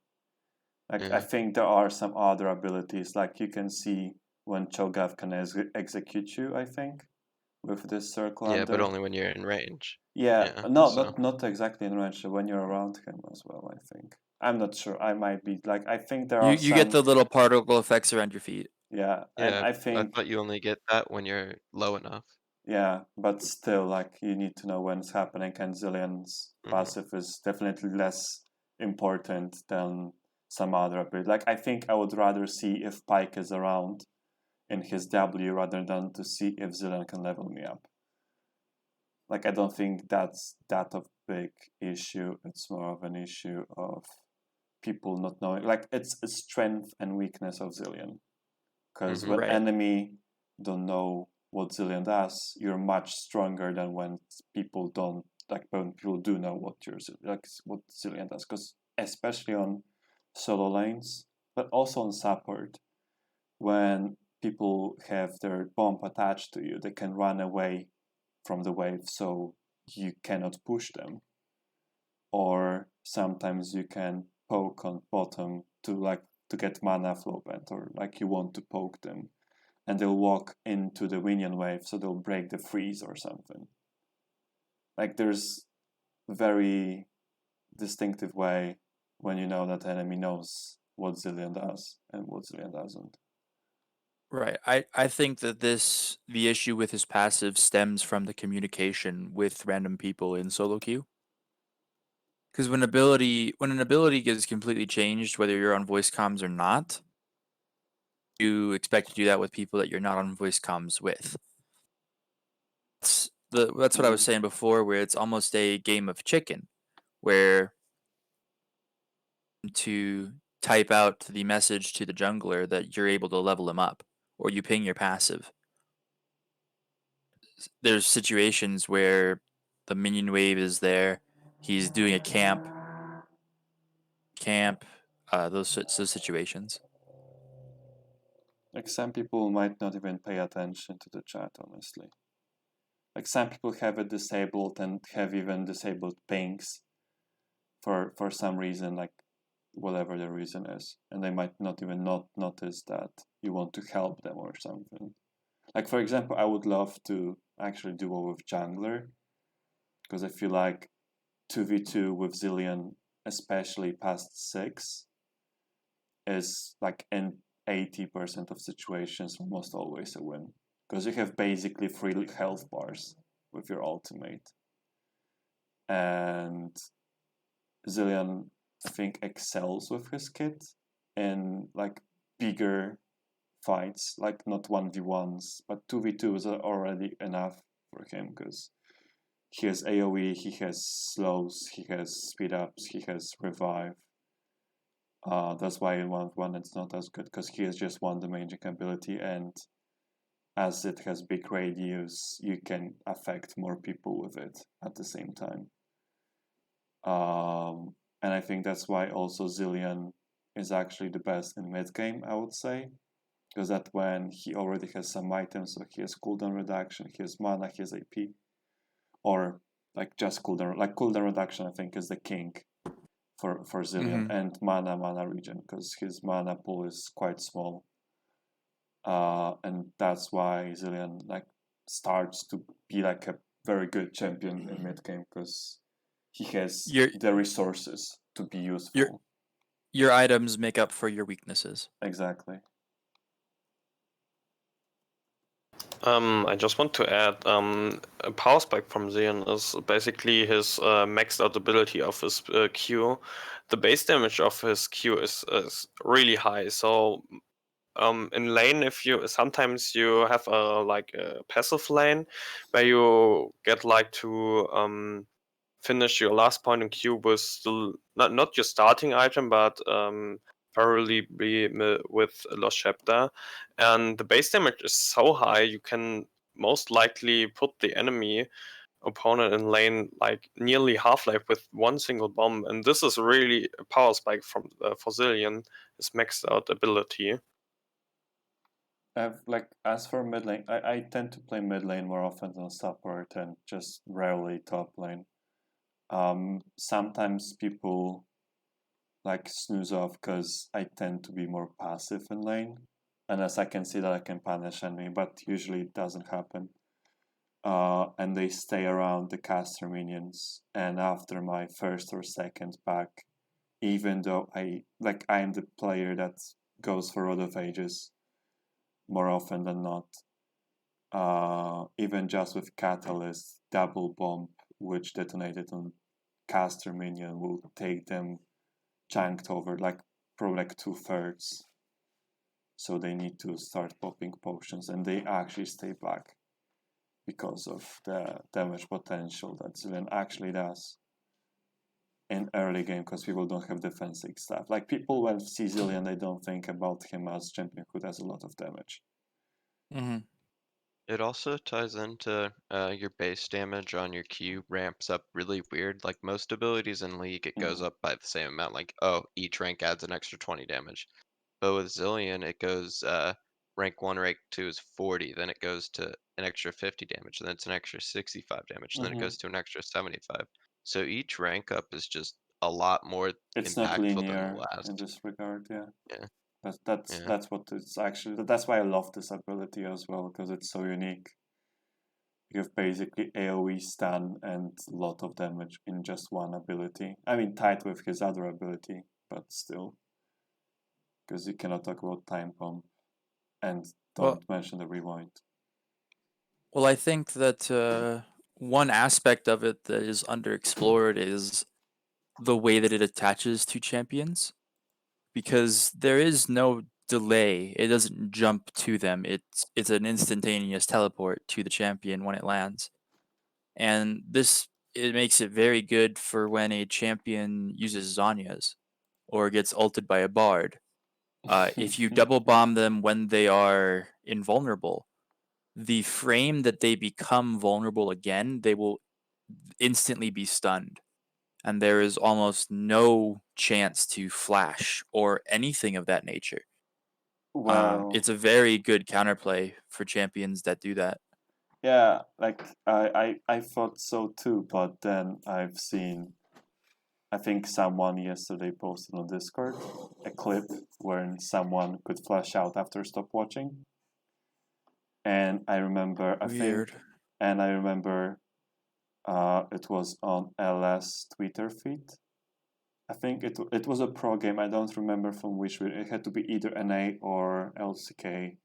Like, Yeah. I think there are some other abilities, like you can see when Cho'Gath can execute you, I think, with this circle Yeah, under. but only when you're in range. Yeah, no, so not exactly in range, when you're around him as well, I think. I'm not sure, I might be, like, I think there are You get the little particle effects around your feet. Yeah, and yeah, I I think, thought you only get that when you're low enough. yeah, but still, like, you need to know when it's happening, and Zilean's passive is definitely less important than some other ability. Like, I think I would rather see if Pike is around in his W rather than to see if Zilean can level me up. Like, I don't think that's that of big issue. It's more of an issue of people not knowing. Like, it's a strength and weakness of Zilean. Because when Right. enemy don't know what Zilean does, you're much stronger than when people don't, like when people do know what what Zilean does. Because especially on solo lanes, but also on support, when people have their bomb attached to you, they can run away from the wave, so you cannot push them. Or sometimes you can poke on bottom to get mana flow bent, or like you want to poke them, and they'll walk into the minion wave, so they'll break the freeze or something. Like, there's very distinctive way when you know that enemy knows what Zilean does and what Zilean doesn't. Right. I think that the issue with his passive stems from the communication with random people in solo queue. Because when an ability gets completely changed, whether you're on voice comms or not, you expect to do that with people that you're not on voice comms with. That's what I was saying before, where it's almost a game of chicken, where to type out the message to the jungler that you're able to level him up, or you ping your passive. There's situations where the minion wave is there, he's doing a camp, those situations. Like, some people might not even pay attention to the chat, honestly. Like, some people have it disabled and have even disabled pings for some reason, like whatever the reason is, and they might not even notice that you want to help them or something. Like, for example, I would love to actually duo with jungler, because I feel like 2v2 with Zilean, especially past 6, is like in 80% of situations almost always a win. Because you have basically 3 health bars with your ultimate. And Zilean, I think, excels with his kit in like bigger fights, like not 1v1s, but 2v2s are already enough for him, because he has AoE, he has slows, he has speed ups, he has revive. That's why in 1v1 it's not as good, because he has just one damaging ability, and as it has big radius, you can affect more people with it at the same time. And I think that's why also Zilean is actually the best in mid game, I would say. Because that when he already has some items, so he has cooldown reduction, he has mana, he has AP. Or like just cooldown, like cooldown reduction I think is the king for Zilean, and mana regen, because his mana pool is quite small. And that's why Zilean like starts to be like a very good champion in mid game, because he has the resources to be useful. Your items make up for your weaknesses. Exactly. I just want to add, a power spike from Zilean is basically his maxed out ability of his Q. The base damage of his Q is really high, so in lane, if you sometimes you have a passive lane where you get like to finish your last point in Q with still not your starting item, but probably be with Lost Chapter, and the base damage is so high you can most likely put the enemy opponent in lane like nearly half-life with one single bomb, and this is really a power spike from for Zilean, his maxed out ability. Like, as for mid lane, I tend to play mid lane more often than support, and just rarely top lane. Sometimes people like snooze off because I tend to be more passive in lane, unless I can see that I can punish enemy, but usually it doesn't happen. And they stay around the caster minions, and after my first or second pack, even though I am the player that goes for Rod of Ages more often than not, even just with Catalyst, double bomb, which detonated on caster minion, will take them chunked over, like probably like 2/3. So they need to start popping potions, and they actually stay back because of the damage potential that Zilean actually does in early game, because people don't have defensive stuff. Like, people when see Zilean, they don't think about him as champion who does a lot of damage. Mm-hmm. It also ties into your base damage on your Q ramps up really weird. Like most abilities in League, it goes up by the same amount. Like, oh, each rank adds an extra 20 damage. But with Zilean, it goes rank 1, rank 2 is 40, then it goes to an extra 50 damage, then it's an extra 65 damage, then it goes to an extra 75. So each rank up is just a lot more It's not impactful than the linear in last. this regard, yeah. Yeah. That's Yeah. what it's actually. That's why I love this ability as well, because it's so unique. You have basically AoE stun and a lot of damage in just one ability. I mean, tied with his other ability, but still, because you cannot talk about time pump, and don't mention the rewind. Well, I think that one aspect of it that is underexplored is the way that it attaches to champions, because there is no delay. It doesn't jump to them. It's an instantaneous teleport to the champion when it lands, and it makes it very good for when a champion uses Zhonya's or gets ulted by a bard. If you double bomb them when they are invulnerable, the frame that they become vulnerable again, they will instantly be stunned. And there is almost no chance to flash or anything of that nature. Well, It's a very good counterplay for champions that do that. yeah, like I thought so too, but then I've seen, I think someone yesterday posted on Discord a clip where someone could flash out after stop watching. And I remember, Weird. it was on LS Twitter feed. I think it was a pro game. I don't remember from which. It had to be either NA or LCK.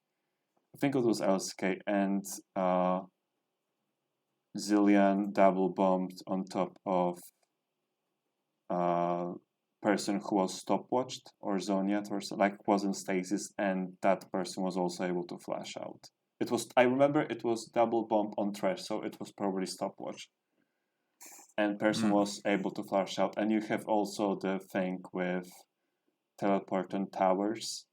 I think it was LCK, and Zilean double bombed on top of person who was stopwatched or Zhonyat or so, like was in stasis, and that person was also able to flash out. I remember it was double bomb on trash, so it was probably stopwatch. And person was able to flash out. And you have also the thing with teleport on towers,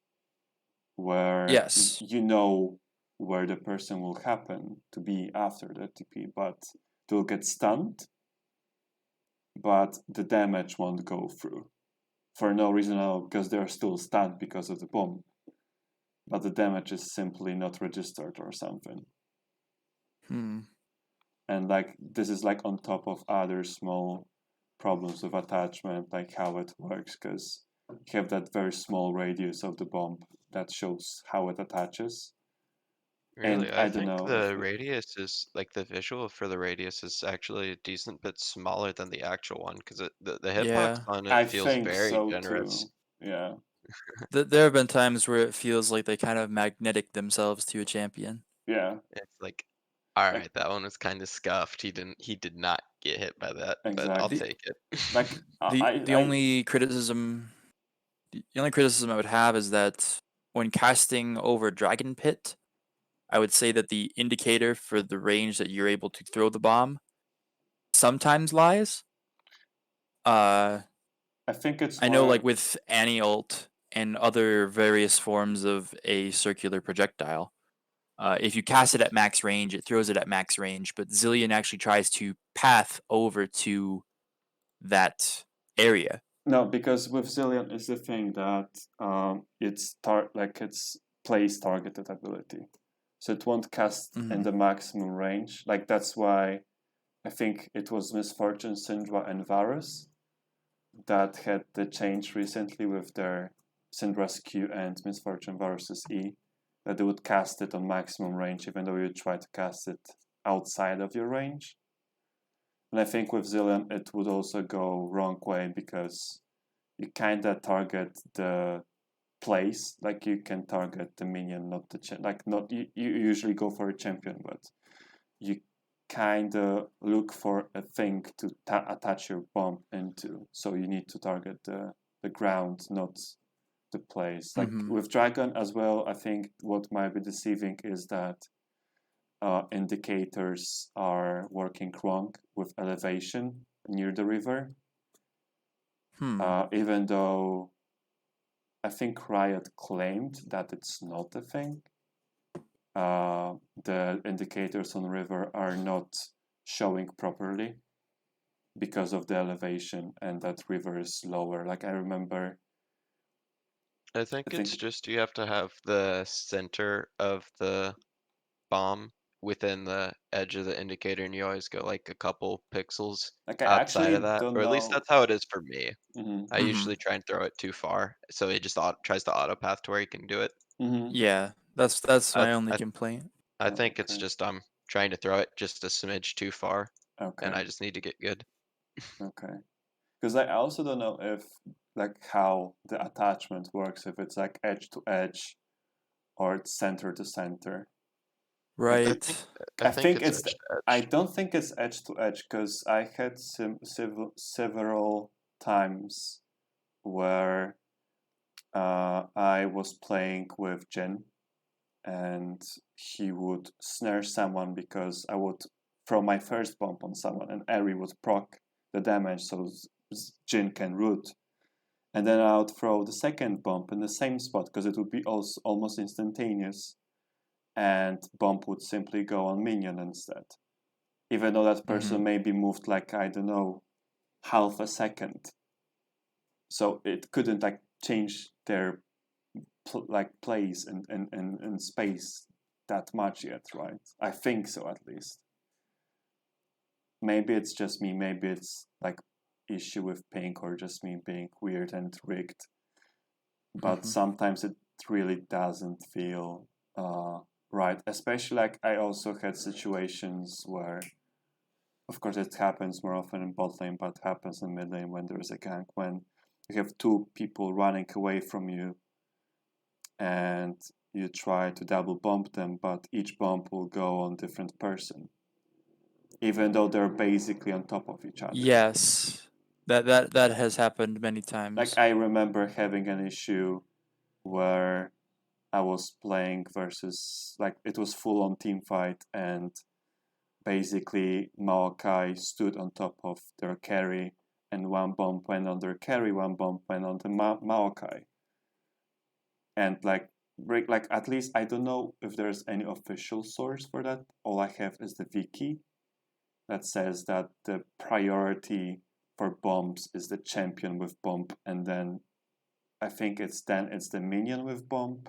where Yes. you know where the person will happen to be after the TP, but they'll get stunned, but the damage won't go through for no reason at all, because they're still stunned because of the bomb, but the damage is simply not registered or something. And like this is like on top of other small problems with attachment, like how it works, because you have that very small radius of the bomb that shows how it attaches. Really, And I don't think know the radius is like the visual for the radius is actually a decent bit smaller than the actual one, because the hitbox on I it feels think very so generous. too. Yeah. There have been times where it feels like they kind of magnetic themselves to a champion. Yeah. It's like, all right, that one was kind of scuffed. He did not get hit by that, but I'll Exactly. take it. Like The only criticism I would have is that when casting over Dragon Pit, I would say that the indicator for the range that you're able to throw the bomb sometimes lies. I think it's I know, like with Annie-ult and other various forms of a circular projectile, if you cast it at max range, it throws it at max range, but Zilean actually tries to path over to that area. No, because with Zilean is the thing that it's place targeted ability, so it won't cast in the maximum range. Like that's why I think it was Misfortune, Syndra, and Varus that had the change recently with their Syndra's Q and Misfortune Varus's E, that they would cast it on maximum range even though you try to cast it outside of your range. And I think with Zilean it would also go wrong way, because you kind of target the place, like you can target the minion, not the you usually go for a champion, but you kind of look for a thing to attach your bomb into, so you need to target the the ground, not the place. Like Mhm. with Dragon as well, I think what might be deceiving is that indicators are working wrong with elevation near the river. Even though I think Riot claimed that it's not a thing. The indicators on the river are not showing properly because of the elevation, and that river is lower. Like I remember, I think it's just you have to have the center of the bomb within the edge of the indicator, and you always go like a couple pixels like I outside actually of that, don't or at least know. that's how it is for me. Mhm. I usually try and throw it too far, so it just tries to auto path to where you can do it. Mhm. Yeah, that's I, my only I, complaint. I think it's Okay. just I'm trying to throw it just a smidge too far, Okay. and I just need to get good. Okay. Because I also don't know if like how the attachment works, if it's like edge to edge or it's center to center. Right. I think it's it's edge to I edge. don't think it's edge to edge because I had several times where I was playing with Jin and he would snare someone because I would throw my first bomb on someone and Eri would proc the damage so Jin can root. And then I would throw the second bomb in the same spot because it would be also almost instantaneous. And bomb would simply go on minion instead. Even though that person maybe moved like, I don't know, half a second. So it couldn't like change their place and space that much yet, right? I think so at least. Maybe it's just me, maybe it's like issue with pink or just me being weird and rigged. But sometimes it really doesn't feel right. Especially like I also had situations where, of course, it happens more often in bot lane, but happens in mid lane when there's a gank, when you have two people running away from you and you try to double bump them, but each bump will go on different person, even though they're basically on top of each other. Yes. That has happened many times. Like I remember having an issue where I was playing versus, like, it was full on team fight, and basically Maokai stood on top of their carry, and one bomb went on their carry, one bomb went on the Maokai. And like at least I don't know if there's any official source for that. All I have is the wiki that says that the priority for bombs is the champion with bomb, and then I think it's the minion with bomb,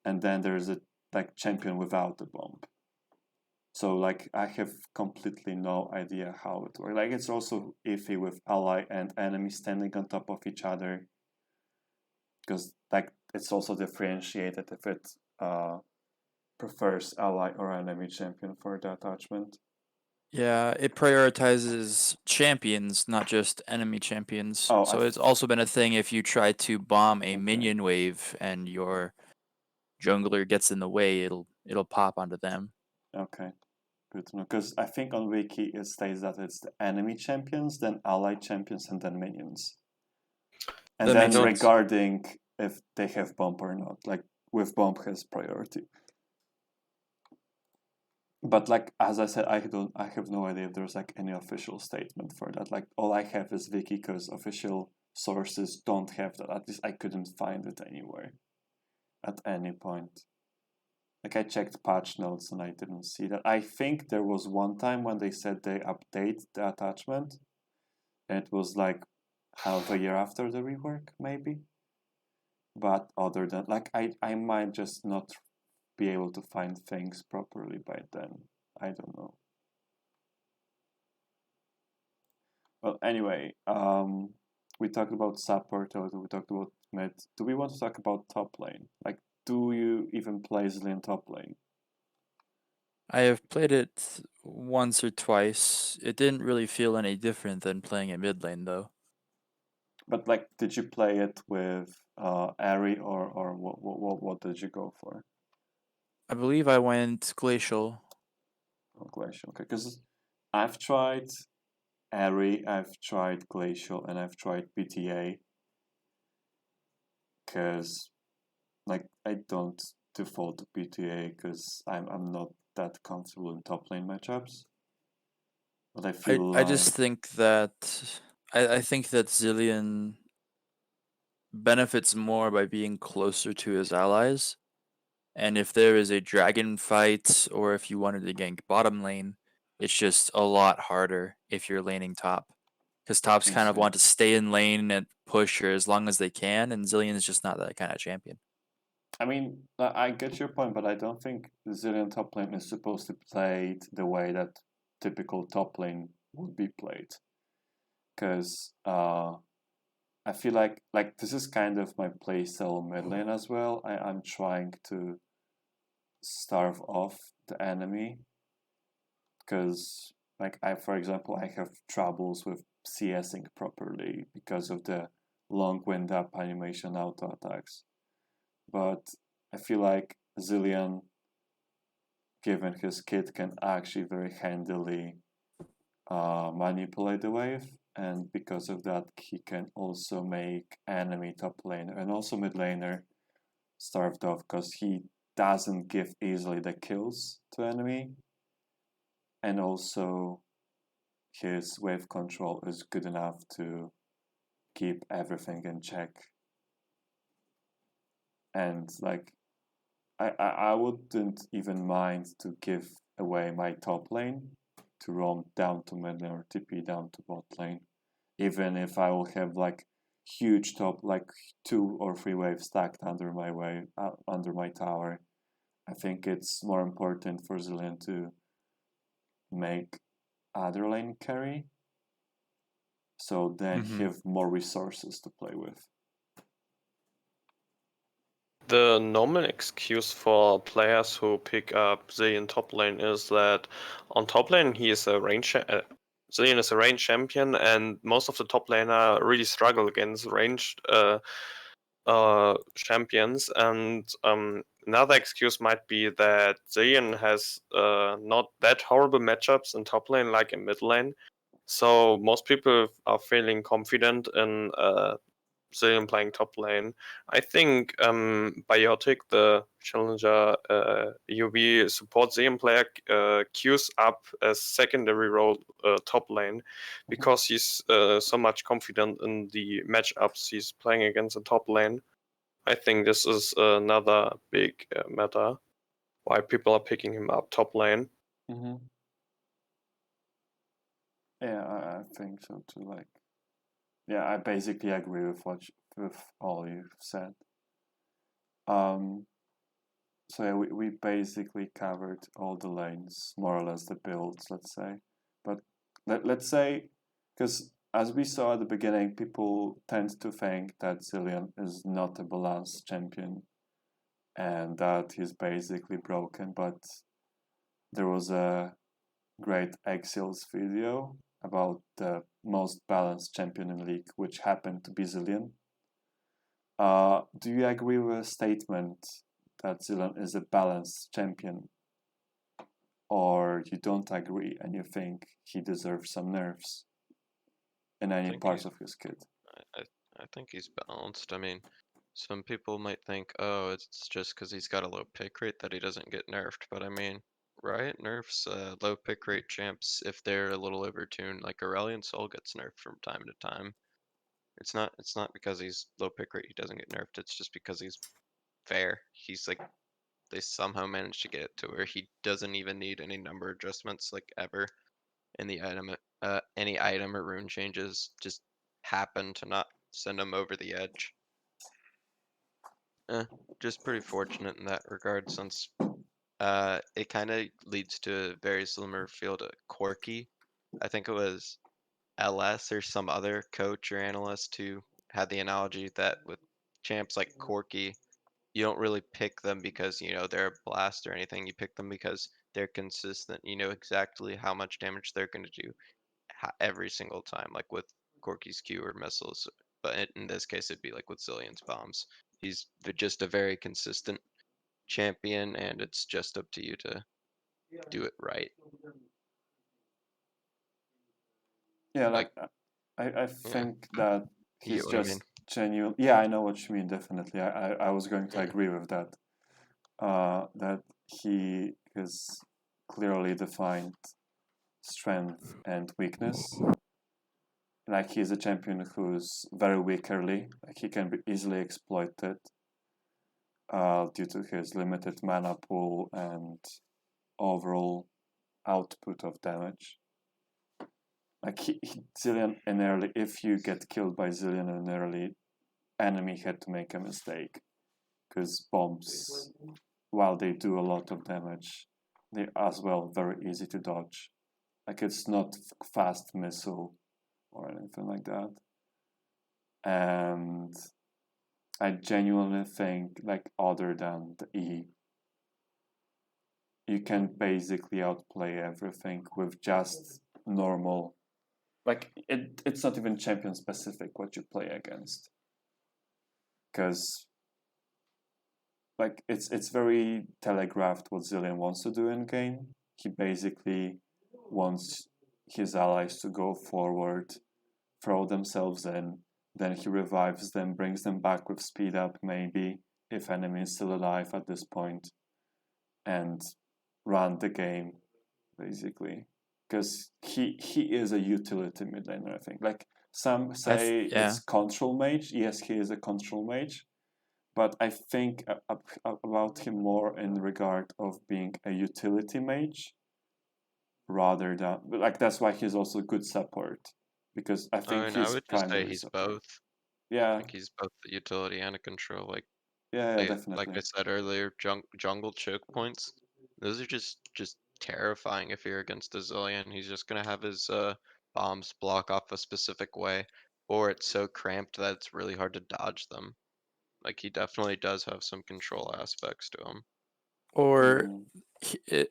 and then there's a like champion without the bomb. So like I have completely no idea how it works. Like it's also iffy with ally and enemy standing on top of each other, because like it's also differentiated if it prefers ally or enemy champion for the attachment. Yeah, it prioritizes champions, not just enemy champions. Oh, So it's also been a thing if you try to bomb a minion wave and your jungler gets in the way, it'll pop onto them. Okay, good to know. Because I think on wiki it states that it's the enemy champions, then ally champions, and then minions. And That then makes sense. regarding if they have bomb or not, like with bomb has priority. But like as I said, I have no idea if there's like any official statement for that. Like all I have is wiki because official sources don't have that. At least I couldn't find it anywhere at any point. Like I checked patch notes and I didn't see that. I think there was one time when they said they update the attachment, and it was like half a year after the rework, maybe. But other than like I might just not be able to find things properly by then. I don't know. Well, anyway, we talked about support, we talked about mid. Do we want to talk about top lane? Like, do you even play Zilean top lane? I have played it once or twice. It didn't really feel any different than playing it mid lane, though. But like, did you play it with Ari or what did you go for? I believe I went Glacial. Oh, Glacial, okay. Because I've tried Ari, I've tried Glacial, and I've tried BTA. because like I don't default to PTA because I'm not that comfortable in top lane matchups. But I feel I just think that I think that Zilean benefits more by being closer to his allies. And if there is a dragon fight or if you wanted to gank bottom lane, it's just a lot harder if you're laning top. Because tops I kind of see. want to stay in lane and push her as long as they can, and Zilean is just not that kind of champion. I mean, I get your point, but I don't think the Zilean top lane is supposed to play it the way that typical top lane would be played. Because I feel like this is kind of my playstyle mid lane as well. I'm trying to starve off the enemy because for example I have troubles with CSing properly because of the long wind up animation auto attacks. But I feel like Zilean, given his kit, can actually very handily manipulate the wave, and because of that he can also make enemy top laner and also mid laner starved off because he doesn't give easily the kills to enemy, and also his wave control is good enough to keep everything in check. And like I wouldn't even mind to give away my top lane to roam down to mid lane or TP down to bot lane, even if I will have like huge top, like 2 or 3 waves stacked under my wave, under my tower. I think it's more important for Zilean to make other lane carry, so then Mhm. have more resources to play with. The normal excuse for players who pick up Zilean top lane is that on top lane he is a range. Zilean is a range champion, and most of the top laner really struggle against ranged champions. And another excuse might be that Zilean has not that horrible matchups in top lane like in mid lane. So most people are feeling confident in Zilean playing top lane. I think Biotic, the challenger UV support Zilean player, queues up as secondary role top lane because he's so much confident in the matchups he's playing against the top lane. I think this is another big matter why people are picking him up top lane. Mm-hmm. Yeah, I think so too. Like, yeah, I basically agree with with all you've said. So yeah, we basically covered all the lanes, more or less the builds, let's say. But let's say, because as we saw at the beginning, people tend to think that Zilean is not a balanced champion and that he's basically broken. But there was a great Axials video about the most balanced champion in the league, which happened to be Zilean. Do you agree with a statement that Zilean is a balanced champion, or you don't agree and you think he deserves some nerfs in any think parts he's- of his kit? I think he's balanced. I mean, some people might think, oh, it's just because he's got a low pick rate that he doesn't get nerfed. But I mean, Riot nerfs low pick rate champs if they're a little overtuned. Like Aurelion Sol gets nerfed from time to time. It's not because he's low pick rate he doesn't get nerfed. It's just because he's fair. He's like they somehow managed to get it to where he doesn't even need any number adjustments like ever. And the item, any item or rune changes just happen to not send him over the edge. Just pretty fortunate in that regard, since it kind of leads to a very similar feel to Corki. I think it was LS or some other coach or analyst who had the analogy that with champs like Corki, you don't really pick them because they're a blast or anything. You pick them because they're consistent. You know exactly how much damage they're going to do every single time, like with Corky's Q or missiles. But in this case, it'd be like with Zilean's bombs. He's just a very consistent champion, and it's just up to you to do it right. Yeah, Like, I think that you he's get what I just mean? genuine. Yeah, I know what you mean. Definitely, I was going to agree with that. That he has clearly defined strength and weakness. Like he's a champion who's very weak early. Like he can be easily exploited due to his limited mana pool and overall output of damage. Like Zilean in early, if you get killed by Zilean in early, enemy had to make a mistake, because bombs, while they do a lot of damage, they're as well very easy to dodge. Like it's not fast missile or anything like that. And I genuinely think, like, other than the E, you can basically outplay everything with just normal. Like it's not even champion specific what you play against, because like it's very telegraphed what Zilean wants to do in game. He basically wants his allies to go forward, throw themselves in, then he revives them, brings them back with speed up maybe, if enemy is still alive at this point, and run the game, basically. Because he is a utility mid laner, I think. Like, some say it's control mage. Yes, he is a control mage. But I think about him more in regard of being a utility mage, rather than... Like, that's why he's also good support. Because I think I would just say he's support. Both. Yeah. Like he's both the utility and a control. Like definitely. Like I said earlier, jungle choke points. Those are just terrifying if you're against a Zilean. He's just gonna have his bombs block off a specific way, or it's so cramped that it's really hard to dodge them. Like he definitely does have some control aspects to him. Or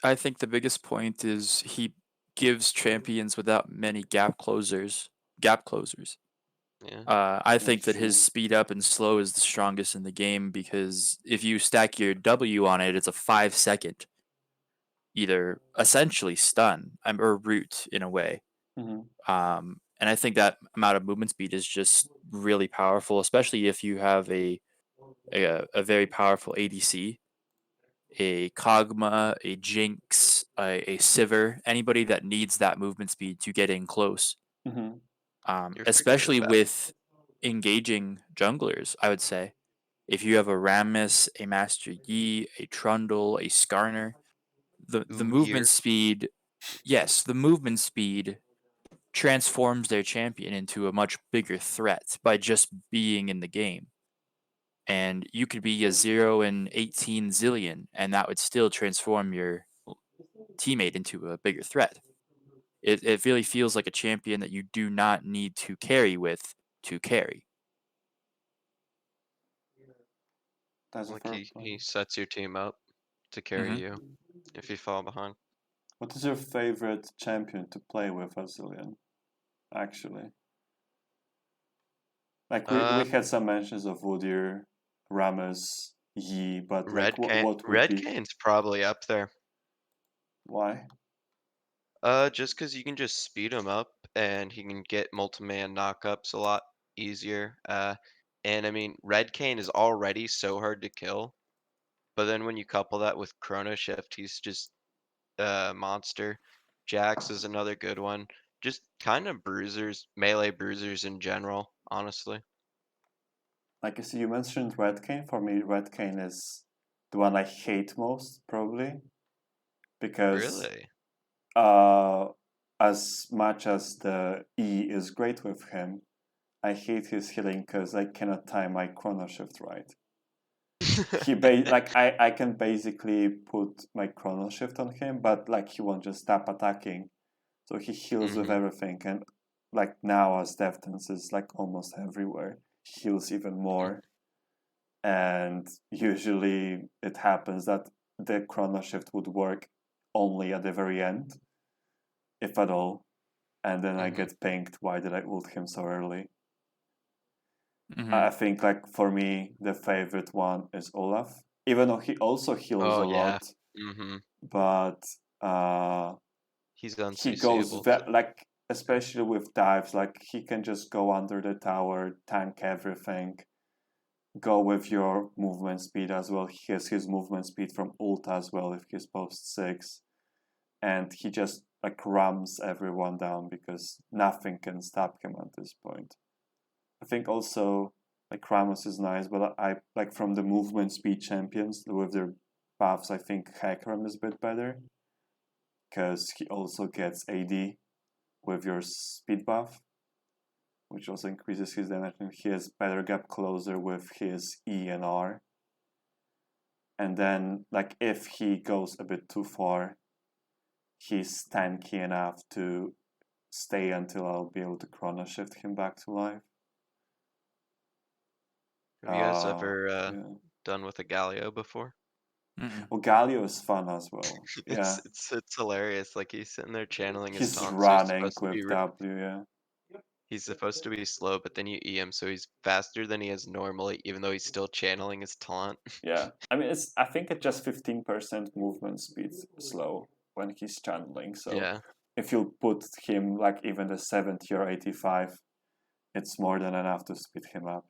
I think the biggest point is he gives champions without many gap closers. Yeah. I think that his speed up and slow is the strongest in the game, because if you stack your W on it, it's a 5-second either essentially stun or root in a way. And I think that amount of movement speed is just really powerful, especially if you have a very powerful ADC, a Kog'Maw, a Jinx, a Sivir, anybody that needs that movement speed to get in close. Especially with engaging junglers, I would say. If you have a Rammus, a Master Yi, a Trundle, a Skarner, the movement speed, yes, the movement speed transforms their champion into a much bigger threat by just being in the game. And you could be a 0 and 18 Zilean, and that would still transform your teammate into a bigger threat. It really feels like a champion that you do not need to carry with to carry. That's like he sets your team up to carry you if you fall behind. What is your favorite champion to play with as Zilean, actually? Like, we had some mentions of Vladimir, Rammus, Yi, but like, what would be... Kane's probably up there. Why? Just because you can just speed him up and he can get multi-man knockups a lot easier. And I mean, Red Kane is already so hard to kill, but then when you couple that with Chrono Shift, he's just a monster. Jax is another good one. Just kind of bruisers, melee bruisers in general, honestly. Like, I see you mentioned Red Kane. For me, Red Kane is the one I hate most, probably. Because... Really? As much as the E is great with him, I hate his healing because I cannot time my chrono shift right. I can basically put my chrono shift on him, but like he won't just stop attacking, so he heals with everything. And like now, as Deftons is like almost everywhere, he heals even more. And usually it happens that the chrono shift would work only at the very end, if at all, and then I get pinged. Why did I ult him so early? I think, like, for me, the favorite one is Olaf, even though he also heals a lot. But he's he goes like especially with dives, like he can just go under the tower, tank everything, go with your movement speed as well. He has his movement speed from ult as well if he's post 6. And he just like rams everyone down because nothing can stop him at this point. I think also like Ramos is nice, but I like from the movement speed champions with their buffs, I think Hecarim is a bit better because he also gets AD with your speed buff, which also increases his damage. And he has better gap closer with his E and R. And then like if he goes a bit too far, he's tanky enough to stay until I'll be able to chrono shift him back to life. Have you guys ever Yeah. done with a Galio before? Well, Galio is fun as well. Yeah, It's hilarious. Like he's sitting there channeling his he's taunts. running with W. Yeah, He's supposed to be slow, but then you E him, so he's faster than he is normally, even though he's still channeling his taunt. yeah. I mean, I think it's just 15% movement speed slow when he's channeling. So Yeah. if you put him like even the 70 or 85, it's more than enough to speed him up.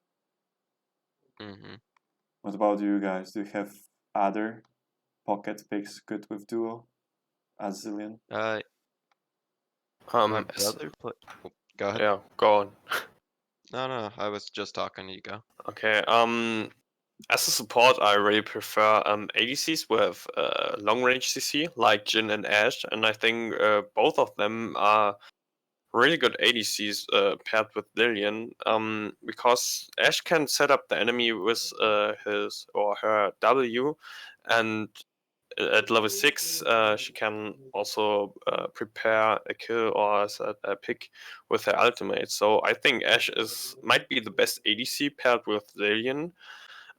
Mm-hmm. What about you guys? Do you have other pocket picks good with duo as Zilean? My s- brother go ahead. Yeah, go on. No, I was just talking. You go. Okay. As a support, I really prefer ADCs with long range CC like Jhin and Ashe, and I think both of them are really good ADCs paired with Zilean. Because Ashe can set up the enemy with his or her W, and at level 6, she can also prepare a kill or a pick with her ultimate. So I think Ashe might be the best ADC paired with Zilean.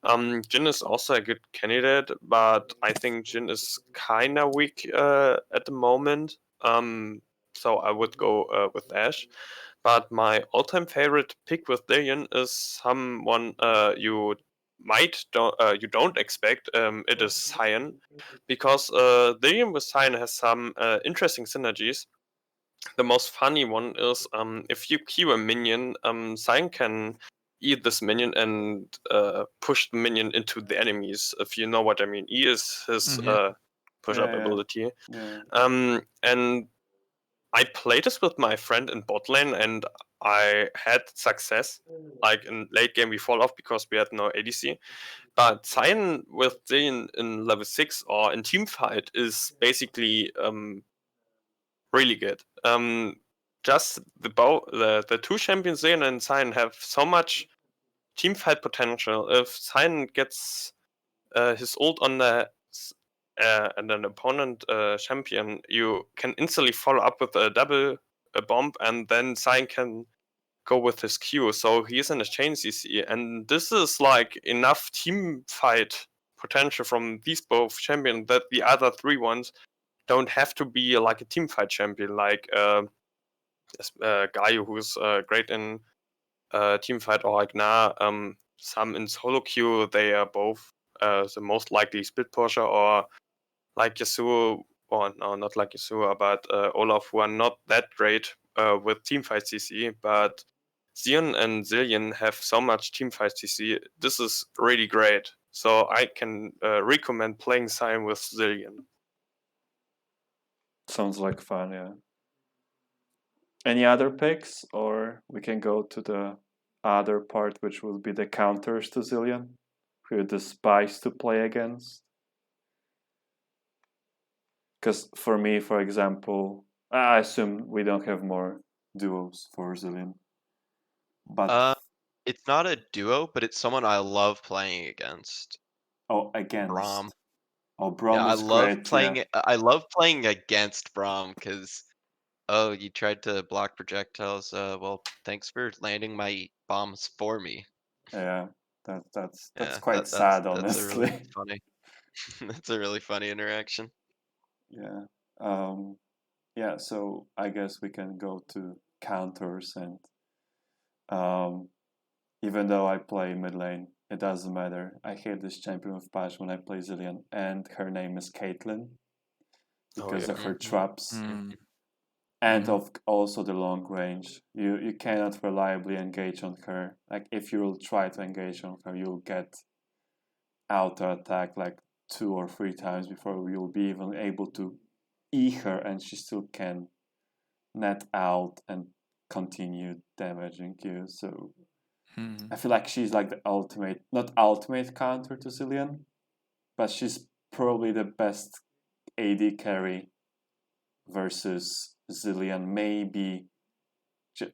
Jhin is also a good candidate, but I think Jhin is kind of weak at the moment. So I would go with Ashe. But my all-time favorite pick with Zilean is someone you don't expect. It is Cyan, because Zilean with Cyan has some interesting synergies. The most funny one is if you queue a minion, Cyan can eat this minion and push the minion into the enemies, if you know what I mean. E is his push-up ability. Yeah. And I played this with my friend in bot lane, and I had success. Like in late game, we fall off because we had no ADC. But Cyan with Zilean in level 6 or in team fight is basically really good. Just the two champions, Zilean and Cyan, have so much team fight potential. If Cyan gets his ult on and an opponent champion, you can instantly follow up with a double bomb, and then Cyan can go with his Q. So he's in a chain CC, and this is like enough team fight potential from these both champions that the other 3 ones don't have to be like a team fight champion, like a guy who's great in team fight, or like some in solo queue. They are both the most likely split pusher, or like Yasuo, or no, not like Yasuo, but Olaf, who are not that great with teamfight CC, but Zion and Zilean have so much teamfight CC. This is really great. So I can recommend playing Cyan with Zilean. Sounds like fun, yeah. Any other picks, or we can go to the other part, which will be the counters to Zilean, who you despise to play against? Because for me, for example, I assume we don't have more duos for Zilean. But It's not a duo, but it's someone I love playing against. against Braum. Oh, Braum Yeah, is great. I love playing against Braum because you tried to block projectiles. Well, thanks for landing my bombs for me. Yeah, that's Yeah, quite sad, that's a honestly. really funny. That's a really funny interaction. Yeah. Yeah, so I guess we can go to counters, and even though I play mid lane, it doesn't matter. I hate this champion with patch when I play Zilean, and her name is Caitlyn because of her traps. And of also the long range. You cannot reliably engage on her. Like if you'll try to engage on her, you'll get auto attack like 2 or 3 times before you'll be even able to E her, and she still can net out and continue damaging you. So I feel like she's like the ultimate, not ultimate counter to Zilean, but she's probably the best AD carry versus Zilean. Maybe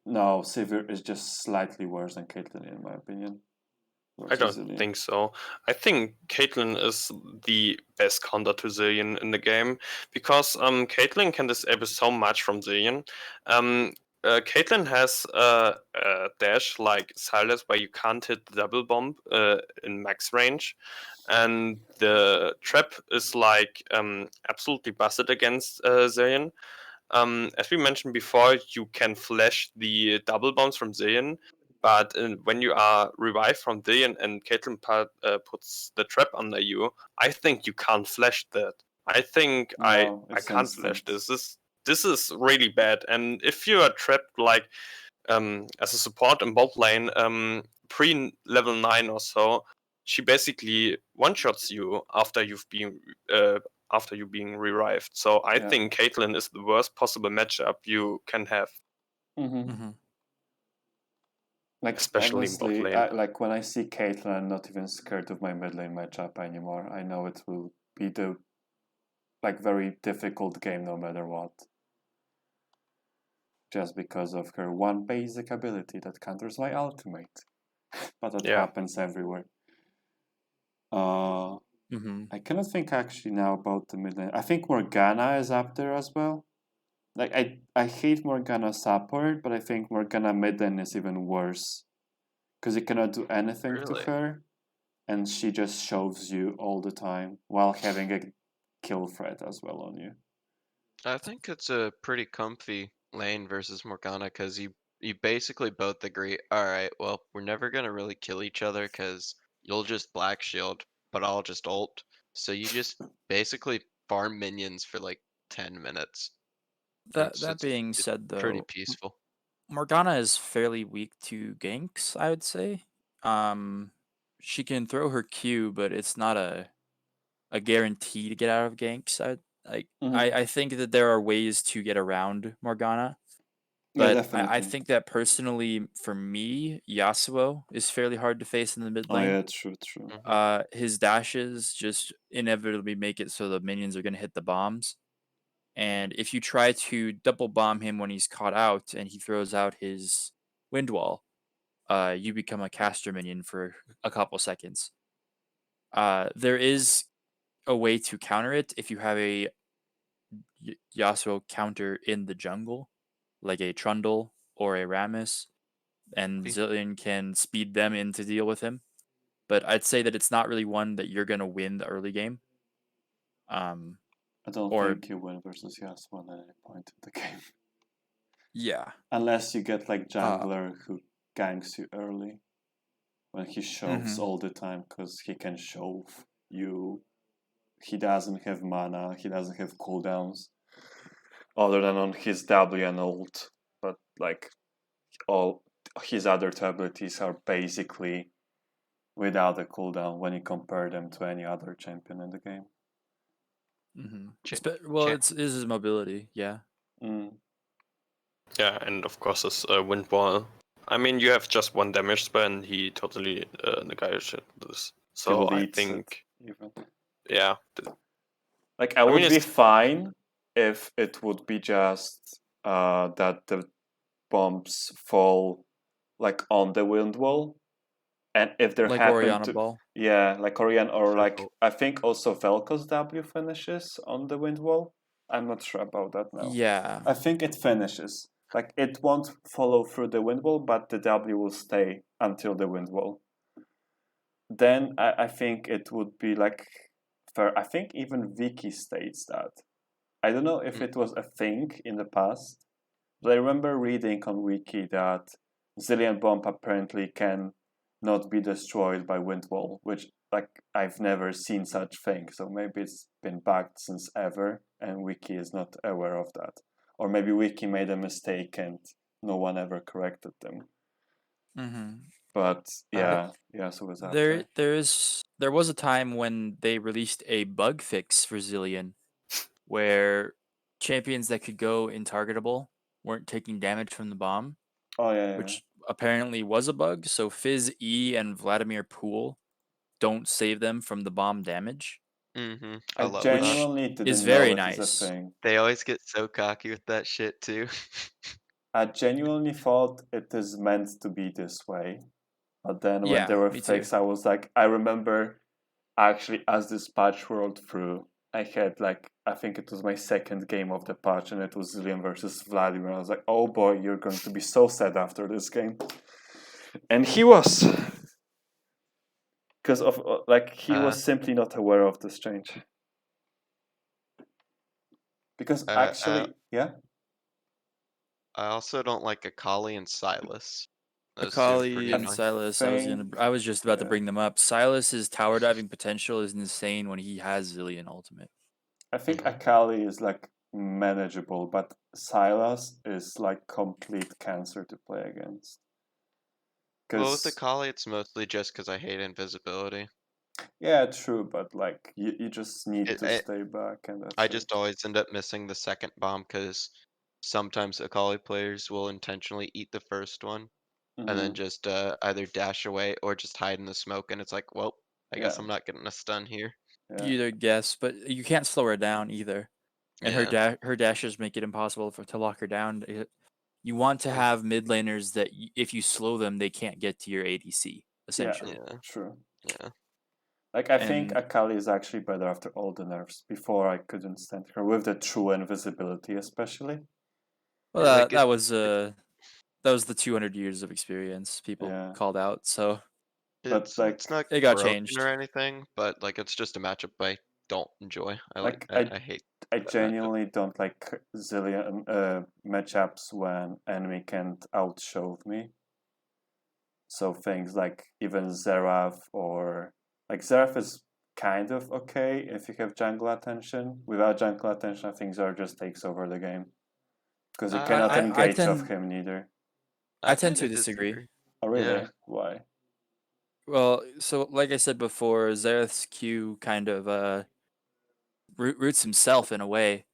no, Sivir is just slightly worse than Caitlyn in my opinion. I don't think so. I think Caitlyn is the best counter to Zilean in the game because Caitlyn can disable so much from Zilean. Caitlyn has a dash like Sylas where you can't hit the double bomb in max range, and the trap is like absolutely busted against Zilean. As we mentioned before, you can flash the double bombs from Zilean, but when you are revived from Zilean and Caitlyn puts the trap under you, I think you can't flash that. I think I can't flash this. This is really bad. And if you are trapped like as a support in bot lane, pre level 9 or so, she basically one shots you after you've been after you being revived. So I think Caitlyn is the worst possible matchup you can have. Like especially honestly, in bot lane. like when I see Caitlyn, I'm not even scared of my mid lane matchup anymore. I know it will be the like very difficult game no matter what. Just because of her one basic ability that counters my ultimate. But that happens everywhere. I cannot think actually now about the mid lane. I think Morgana is up there as well. Like I hate Morgana support, but I think Morgana mid lane is even worse. Because you cannot do anything to her, and she just shoves you all the time while having a kill threat as well on you. I think it's a pretty comfy lane versus Morgana because you basically both agree, alright, well, we're never going to really kill each other because you'll just black shield, but I'll just ult. So you just basically farm minions for like 10 minutes. That being said, though, pretty peaceful. Morgana is fairly weak to ganks, I would say. She can throw her Q, but it's not a guarantee to get out of ganks. I think that there are ways to get around Morgana. But I think that personally, for me, Yasuo is fairly hard to face in the mid lane. Oh yeah, true. His dashes just inevitably make it so the minions are going to hit the bombs. And if you try to double bomb him when he's caught out and he throws out his wind wall, you become a caster minion for a couple seconds. There is a way to counter it if you have a Yasuo counter in the jungle, like a Trundle or a Rammus, and Zilean can speed them in to deal with him. But I'd say that it's not really one that you're going to win the early game. I don't think you win versus Yasuo at any point in the game. Yeah. Unless you get like jungler who ganks you early. When he shoves all the time, because he can shove you. He doesn't have mana, he doesn't have cooldowns. Other than on his W and ult. But like all his other two abilities are basically without a cooldown when you compare them to any other champion in the game. Well, it's his mobility, yeah. Yeah, and of course his wind wall. I mean, you have just one damage spell, and he totally negated this. So I think, yeah. Like I would be fine if it would be just that the bombs fall like on the wind wall, and if there like happen Orianna to ball. Yeah, like Orianna, or like I think also Velko's W finishes on the wind wall. I'm not sure about that now. Yeah. I think it finishes. Like it won't follow through the wind wall, but the W will stay until the wind wall. Then I think it would be like fair. I think even Vicky states that. I don't know if it was a thing in the past, but I remember reading on Wiki that Zilean Bomb apparently can not be destroyed by wind wall, which like I've never seen such thing. So maybe it's been bugged since ever, and Wiki is not aware of that. or maybe Wiki made a mistake and no one ever corrected them. Mm-hmm. But so was that. There was a time when they released a bug fix for Zilean where champions that could go intargetable weren't taking damage from the bomb, Oh yeah. which apparently was a bug. So Fizz, E, and Vladimir Pool don't save them from the bomb damage. I I love that. genuinely didn't is know very it is a nice. thing. They always get so cocky with that shit too. I genuinely thought it is meant to be this way. But then when Yeah, there were me too. fakes, I was like, I remember actually as this patch rolled through, I had like, I think it was my second game of the patch and it was Zilean versus Vladimir. I was like, oh boy, you're going to be so sad after this game. And he was. Because of, he was simply not aware of this change. Because actually, yeah? I also don't like Akali and Sylas. Those two are Akali pretty and annoying. Sylas, I was just about to bring them up. Sylas's tower diving potential is insane when he has Zilean ultimate. I think Akali is like manageable, but Sylas is like complete cancer to play against. Well, with Akali, it's mostly just because I hate invisibility. Yeah, true, but like you just need to stay back, and that's I just always end up missing the second bomb because sometimes Akali players will intentionally eat the first one and then just either dash away or just hide in the smoke, and it's like, well, I guess I'm not getting a stun here. Yeah. You either guess, but you can't slow her down either. And her dashes make it impossible to lock her down. You want to have mid laners that if you slow them, they can't get to your ADC, essentially. Yeah, true. Yeah. Like, I think Akali is actually better after all the nerfs. Before, I couldn't stand her with the true invisibility, especially. Well, that was the 200 years of experience people called out. So, it's not it got broken changed or anything, but like it's just a matchup I don't enjoy. I hate. I genuinely don't like Zilean matchups when enemy can't outshove me. So things like even Xerath or like Xerath is kind of okay if you have jungle attention. Without jungle attention, I think Xerath just takes over the game because you cannot engage of him neither. I tend to disagree. Oh really? Yeah. Why? Well, so like I said before, Xerath's Q kind of roots himself in a way.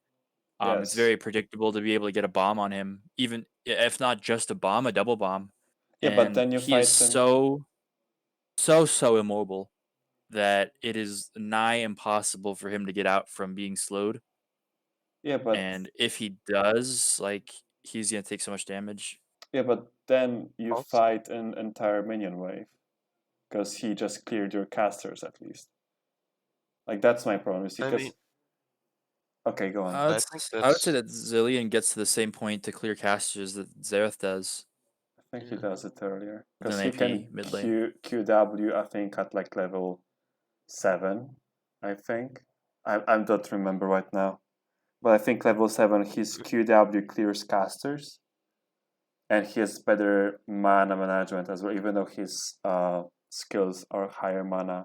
It's very predictable to be able to get a bomb on him, even if not just a bomb, a double bomb. Yeah, but then you he fight is him. so immobile that it is nigh impossible for him to get out from being slowed. Yeah, but and if he does, like, he's gonna take so much damage. Yeah, but then you fight an entire minion wave because he just cleared your casters at least. Like that's my problem. Okay, go on. I would say that Zilean gets to the same point to clear casters that Xerath does. I think he does it earlier With because an he AP can mid lane. QW. I think at like level 7. I think I don't remember right now, but I think level 7 his QW clears casters, and he has better mana management as well. Even though his skills are higher mana,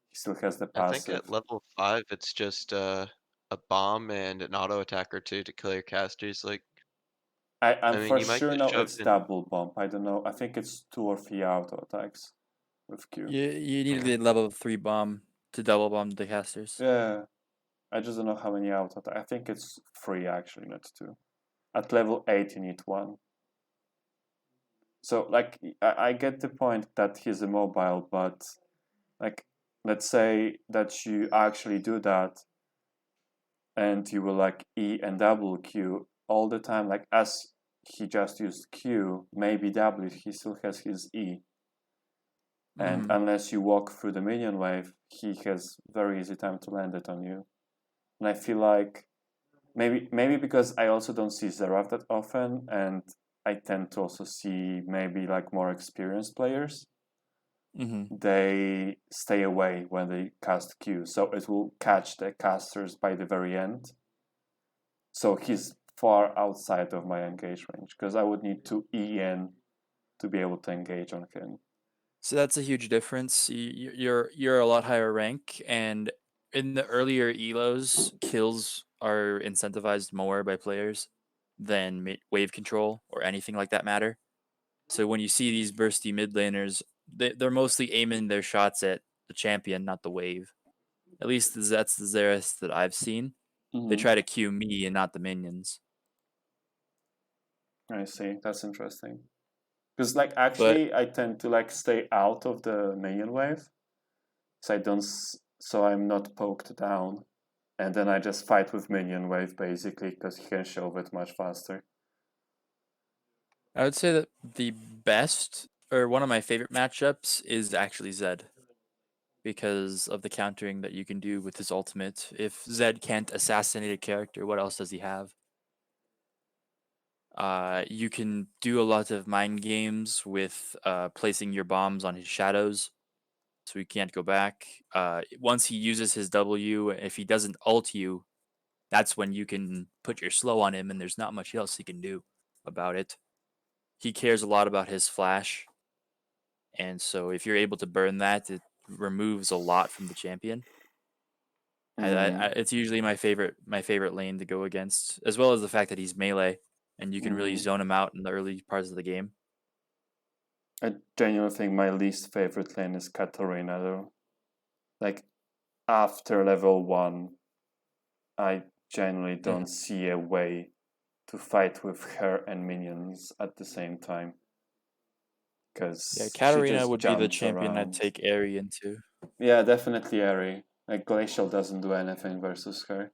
he still has the passive. I think at level 5 it's just a bomb and an auto attack or two to clear casters. Like I'm mean, for you might sure get know shoved it's in. double bump. I don't know. I think it's 2 or 3 auto attacks with Q. You need a level 3 bomb to double bomb the casters. Yeah, I just don't know how many auto attacks. I think it's 3 actually, not 2. At level 8 you need 1. So like I get the point that he's immobile, but like let's say that you actually do that and you will like E and double Q all the time, like as he just used Q, maybe W, he still has his E. And unless you walk through the minion wave, he has very easy time to land it on you. And I feel like maybe because I also don't see Xerath that often, and I tend to also see maybe like more experienced players. They stay away when they cast Q, so it will catch the casters by the very end. So he's far outside of my engage range because I would need to E in to be able to engage on him. So that's a huge difference. You're a lot higher rank, and in the earlier elos, kills are incentivized more by players. than wave control or anything like that matter. So when you see these bursty mid laners, they're mostly aiming their shots at the champion, not the wave. At least that's the Xerath that I've seen. They try to Q me and not the minions. I see. That's interesting. Because like actually, I tend to like stay out of the minion wave, so I don't, so I'm not poked down, and then I just fight with minion wave basically because he can shove it much faster. I would say that the best or one of my favorite matchups is actually Zed, because of the countering that you can do with his ultimate. If Zed can't assassinate a character, what else does he have? You can do a lot of mind games with placing your bombs on his shadows, so he can't go back. Once he uses his W, if he doesn't ult you, that's when you can put your slow on him, and there's not much else he can do about it. He cares a lot about his flash, and so if you're able to burn that, it removes a lot from the champion. It's usually my favorite lane to go against, as well as the fact that he's melee, and you can really zone him out in the early parts of the game. I genuinely think my least favorite lane is Katarina though. Like after level 1, I genuinely don't see a way to fight with her and minions at the same time. Because Katarina would be the champion I'd take Airy into. Yeah, definitely Airy. Like Glacial doesn't do anything versus her.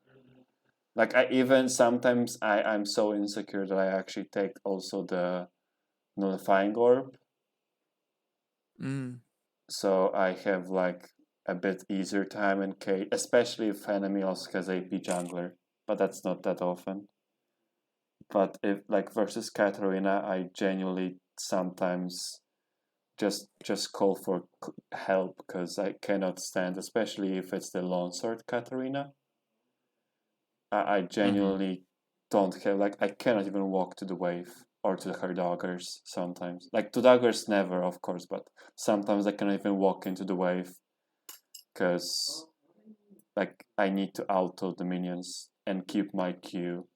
Like I'm so insecure that I actually take also the nullifying orb. So I have like a bit easier time in case, especially if enemy also has AP jungler, but that's not that often. But if like versus Katarina, I genuinely sometimes just call for help because I cannot stand, especially if it's the longsword Katarina. I genuinely don't have, like, I cannot even walk to the wave or to her daggers sometimes. Like, to daggers never, of course, but sometimes I cannot even walk into the wave because, like, I need to auto the minions and keep my Q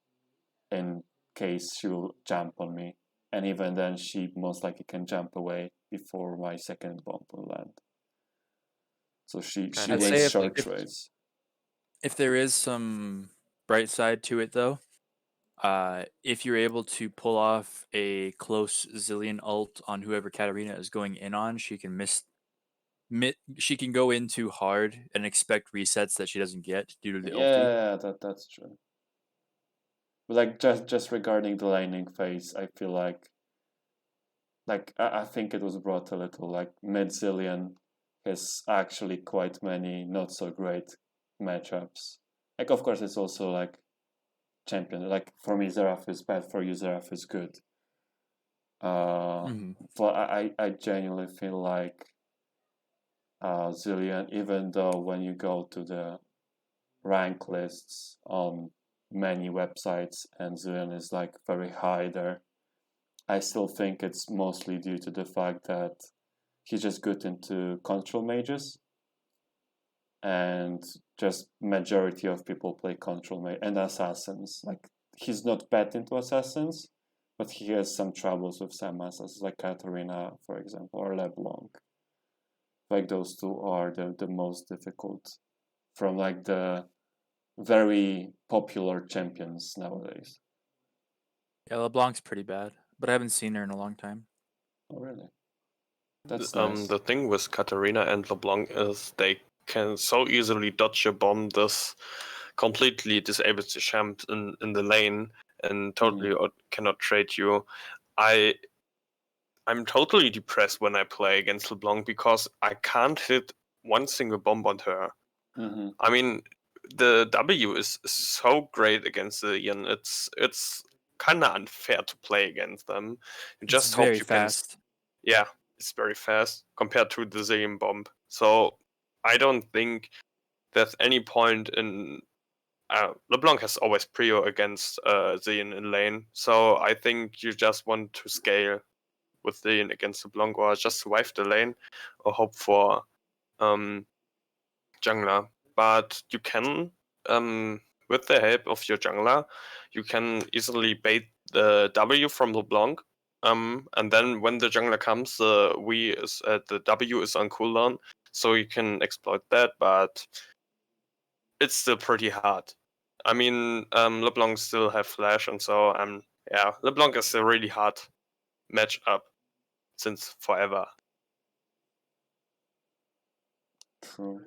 in case she will jump on me. And even then, she most likely can jump away before my second bomb will land. So she wastes short trades. If there is some bright side to it, though, if you're able to pull off a close Zilean ult on whoever Katarina is going in on, she can she can go in too hard and expect resets that she doesn't get due to the ulti. Yeah, that's true. But like just regarding the laning phase, I feel like I think it was brought a little like mid Zilean has actually quite many not so great matchups. Like of course it's also like champion. Like for me Xerath is bad, for you Xerath is good. But I genuinely feel like Zilean, even though when you go to the rank lists on many websites and Zilean is like very high there, I still think it's mostly due to the fact that he's just good into control mages, and just majority of people play control mage and assassins. Like he's not bad into assassins, but he has some troubles with some assassins, like Katarina, for example, or LeBlanc. Like those two are the most difficult from like the very popular champions nowadays. Yeah, LeBlanc's pretty bad, but I haven't seen her in a long time. Oh, really? That's nice. The thing with Katarina and LeBlanc is they can so easily dodge a bomb, this completely disable the champ in the lane and totally cannot trade you. I'm totally depressed when I play against LeBlanc because I can't hit one single bomb on her. I mean, the W is so great against the Zilean. It's kind of unfair to play against them. You just hope you fast. Yeah, it's very fast compared to the Zilean bomb. So I don't think there's any point in. LeBlanc has always prio against Zilean in lane, so I think you just want to scale with Zilean against LeBlanc, or just survive the lane, or hope for jungler. But you can, with the help of your jungler, you can easily bait the W from LeBlanc. And then when the jungler comes, the W is on cooldown, so you can exploit that, but it's still pretty hard. I mean, LeBlanc still have flash, and so yeah, LeBlanc is a really hard matchup since forever. True.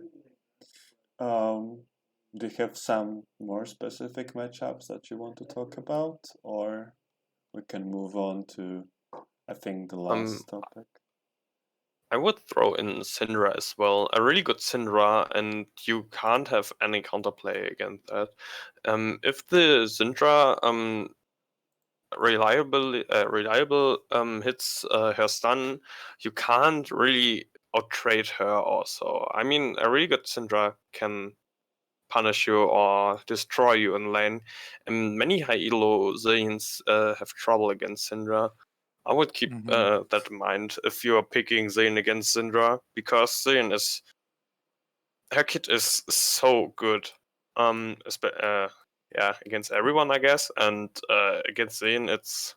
Do you have some more specific matchups that you want to talk about, or we can move on to, I think, the last topic? I would throw in Syndra as well. A really good Syndra, and you can't have any counterplay against that. If the Syndra reliable hits her stun, you can't really outtrade her also. I mean, a really good Syndra can punish you or destroy you in lane. And many high elo Zileans have trouble against Syndra. I would keep that in mind if you are picking Zilean against Syndra, because Zilean is... her kit is so good. Yeah, against everyone, I guess, and against Zilean, it's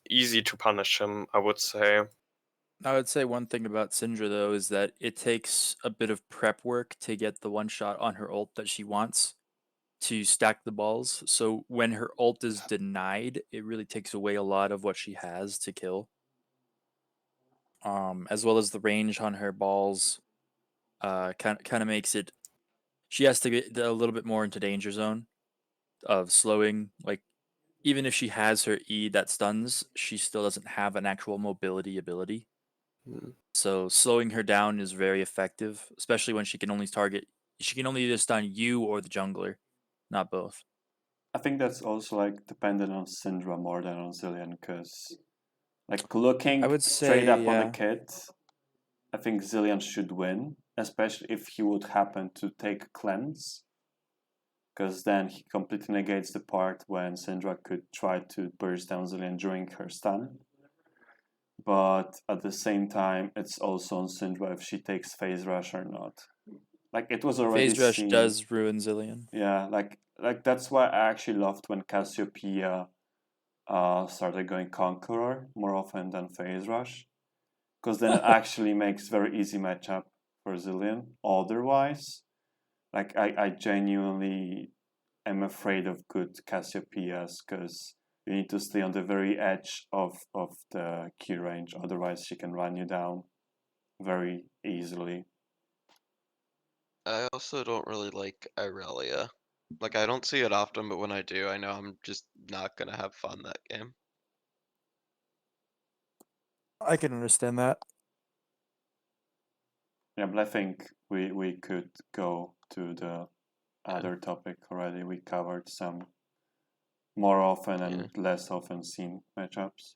easy to punish him, I would say. I would say one thing about Syndra, though, is that it takes a bit of prep work to get the one shot on her ult that she wants to stack the balls. So when her ult is denied, it really takes away a lot of what she has to kill. As well as the range on her balls kind of makes it... she has to get a little bit more into danger zone of slowing. Like, even if she has her E that stuns, she still doesn't have an actual mobility ability. So slowing her down is very effective, especially when she can only either stun you or the jungler, not both. I think that's also like dependent on Syndra more than on Zilean, because like looking I would straight say, up on the yeah. kit, I think Zilean should win, especially if he would happen to take cleanse, because then he completely negates the part when Syndra could try to burst down Zilean during her stun. But at the same time, it's also on Syndra if she takes phase rush or not. Like, it was already Phase rush seen. does ruin Zilean. Yeah, like that's why I actually loved when Cassiopeia started going Conqueror more often than phase rush, because then it actually makes very easy matchup for Zilean. Otherwise, like I genuinely am afraid of good Cassiopeias, because you need to stay on the very edge of the key range, otherwise she can run you down very easily. I also don't really like Irelia. Like, I don't see it often, but when I do, I know I'm just not gonna have fun that game. I can understand that. Yeah, but I think we could go to the other topic already. We covered some more often and less often seen matchups.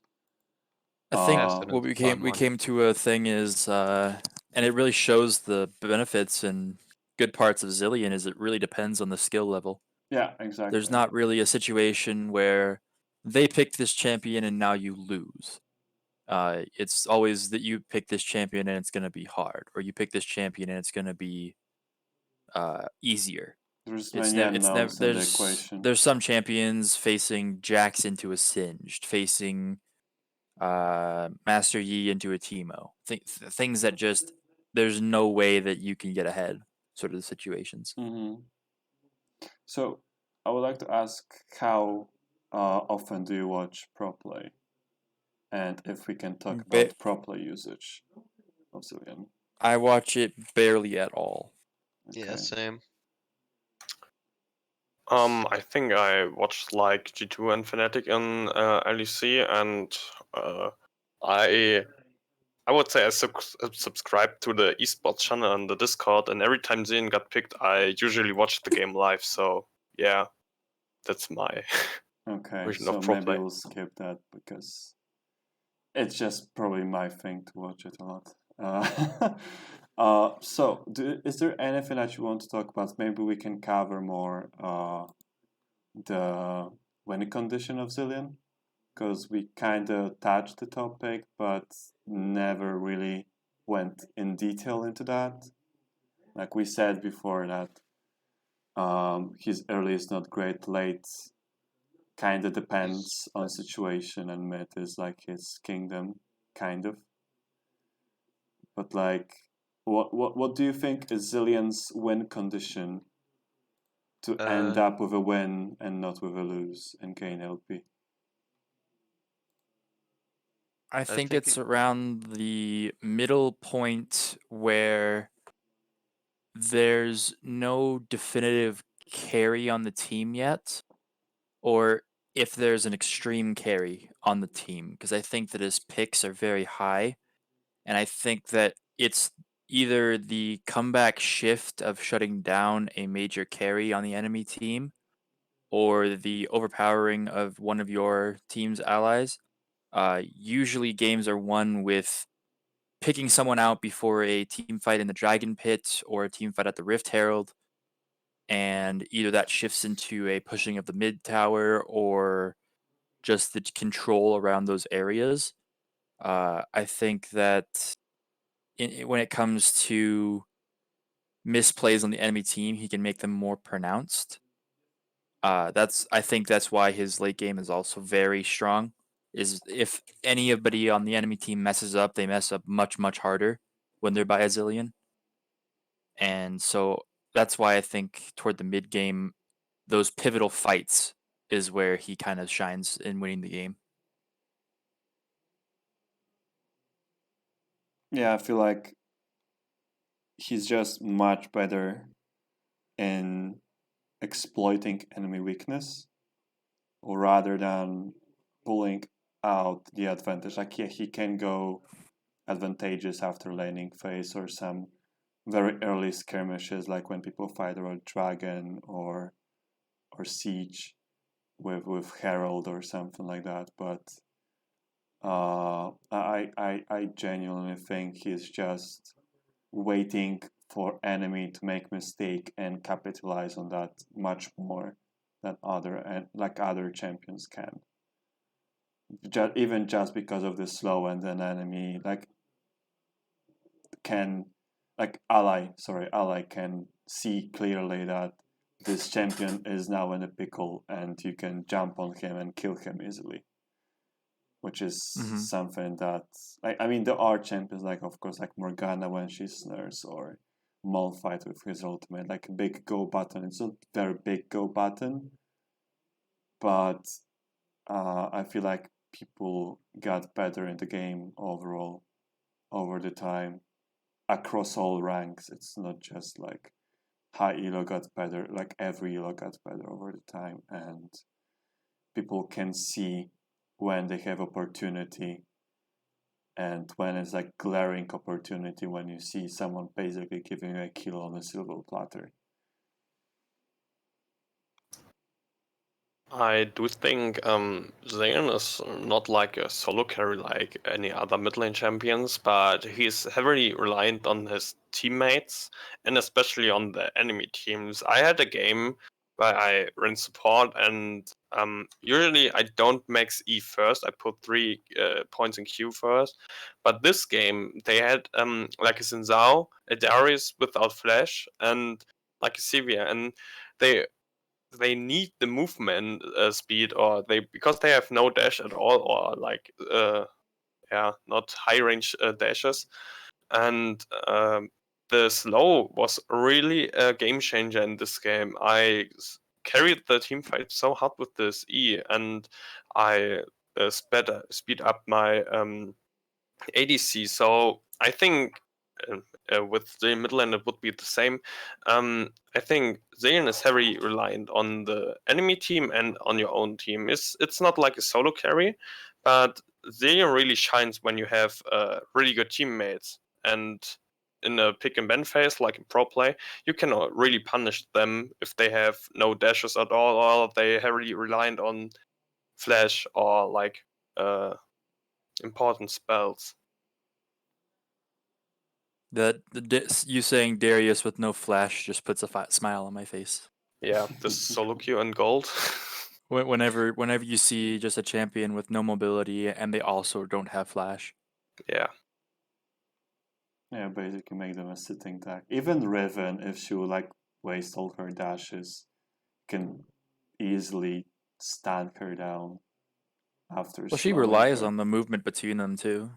I think Yes, and what it's a fun we one. came to a thing is, and it really shows the benefits and good parts of Zilean, is it really depends on the skill level. Yeah, exactly. There's not really a situation where they picked this champion and now you lose. It's always that you pick this champion and it's going to be hard, or you pick this champion and it's going to be easier. There's many unknowns in the equation. There's some champions facing Jax into a Singed, facing Master Yi into a Teemo. Things that just, there's no way that you can get ahead, sort of the situations. Mm-hmm. So I would like to ask, how often do you watch pro play? And if we can talk about pro play usage of Zilean. I watch it barely at all. Yeah, Okay. same. I think I watched like G2 and Fnatic in LEC, and I would say I subscribed to the esports channel on the Discord, and every time Zilean got picked, I usually watched the game live. So yeah, that's my Okay, version so of pro maybe play. we'll skip that, because it's just probably my thing to watch it a lot. So is there anything that you want to talk about? Maybe we can cover more the winning condition of Zilean, because we kind of touched the topic, but never really went in detail into that. Like we said before, that his early is not great, late kind of depends on situation, and mid is like his kingdom, kind of. But like, what do you think is Zilean's win condition to end up with a win and not with a lose and gain LP? I think think it's around the middle point where there's no definitive carry on the team yet, or if there's an extreme carry on the team, because I think that his picks are very high, and I think that it's either the comeback shift of shutting down a major carry on the enemy team, or the overpowering of one of your team's allies. Usually games are won with picking someone out before a team fight in the Dragon Pit or a team fight at the Rift Herald, and either that shifts into a pushing of the mid tower or just the control around those areas. I think that when it comes to misplays on the enemy team, he can make them more pronounced. I think that's why his late game is also very strong. Is if anybody on the enemy team messes up, they mess up much harder when they're by a Zilean. And so that's why I think toward the mid game, those pivotal fights is where he kind of shines in winning the game. Yeah, I feel like he's just much better in exploiting enemy weakness, or rather than pulling out the advantage. Like, yeah, he can go advantageous after laning phase or some very early skirmishes, like when people fight around dragon or siege with herald or something like that. But I genuinely think he's just waiting for enemy to make mistake and capitalize on that much more than other champions can. Even just because of the slow, and an enemy ally can see clearly that this champion is now in a pickle, and you can jump on him and kill him easily, which is something that I mean, there are champions of course, like Morgana when she snares, or Malphite with his ultimate, like a big go button. It's not very big go button, but I feel like people got better in the game overall over the time across all ranks. It's not just like high elo got better, like every elo got better over the time, and people can see when they have opportunity and when it's like glaring opportunity, when you see someone basically giving a kill on a silver platter. I do think Zilean is not like a solo carry like any other mid lane champions, but he's heavily reliant on his teammates and especially on the enemy teams. I had a game where I ran support, and usually I don't max E first. I put 3 points in Q first, but this game they had like a Xin Zhao, a Darius without flash, and like a Sivir, and they need the movement speed, or because they have no dash at all, or like not high range dashes, and the slow was really a game changer in this game. I carried the team fight so hard with this E, and I speed up my ADC. So I think with the middle lane it would be the same. I think Zilean is heavily reliant on the enemy team and on your own team. It's not like a solo carry, but Zilean really shines when you have really good teammates. And in a pick and ban phase, like in pro play, you can really punish them if they have no dashes at all, or they heavily reliant on flash or like important spells. You saying Darius with no flash just puts a smile on my face. Yeah, the solo queue and gold. Whenever you see just a champion with no mobility and they also don't have flash. Yeah. Yeah, basically make them a sitting tag. Even Riven, if she would waste all her dashes, can easily stun her down after Well, she slowing relies her. on the movement between them too.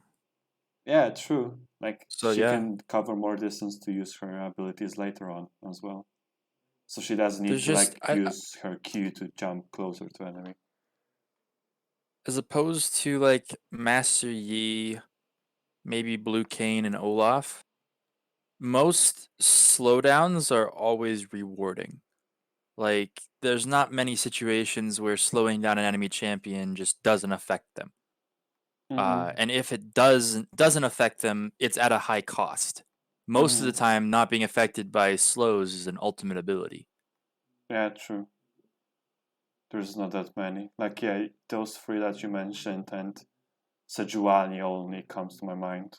Yeah, true. Like So she yeah, can cover more distance to use her abilities later on as well. So she doesn't need there's to just like use her Q to jump closer to enemy. as opposed to like Master Yi, maybe Blue Cane and Olaf. Most slowdowns are always rewarding. Like, there's not many situations where slowing down an enemy champion just doesn't affect them. And if it doesn't affect them, it's at a high cost. Most of the time, not being affected by slows is an ultimate ability. Yeah, true. There's not that many. Like, yeah, those three that you mentioned and Sejuani only comes to my mind.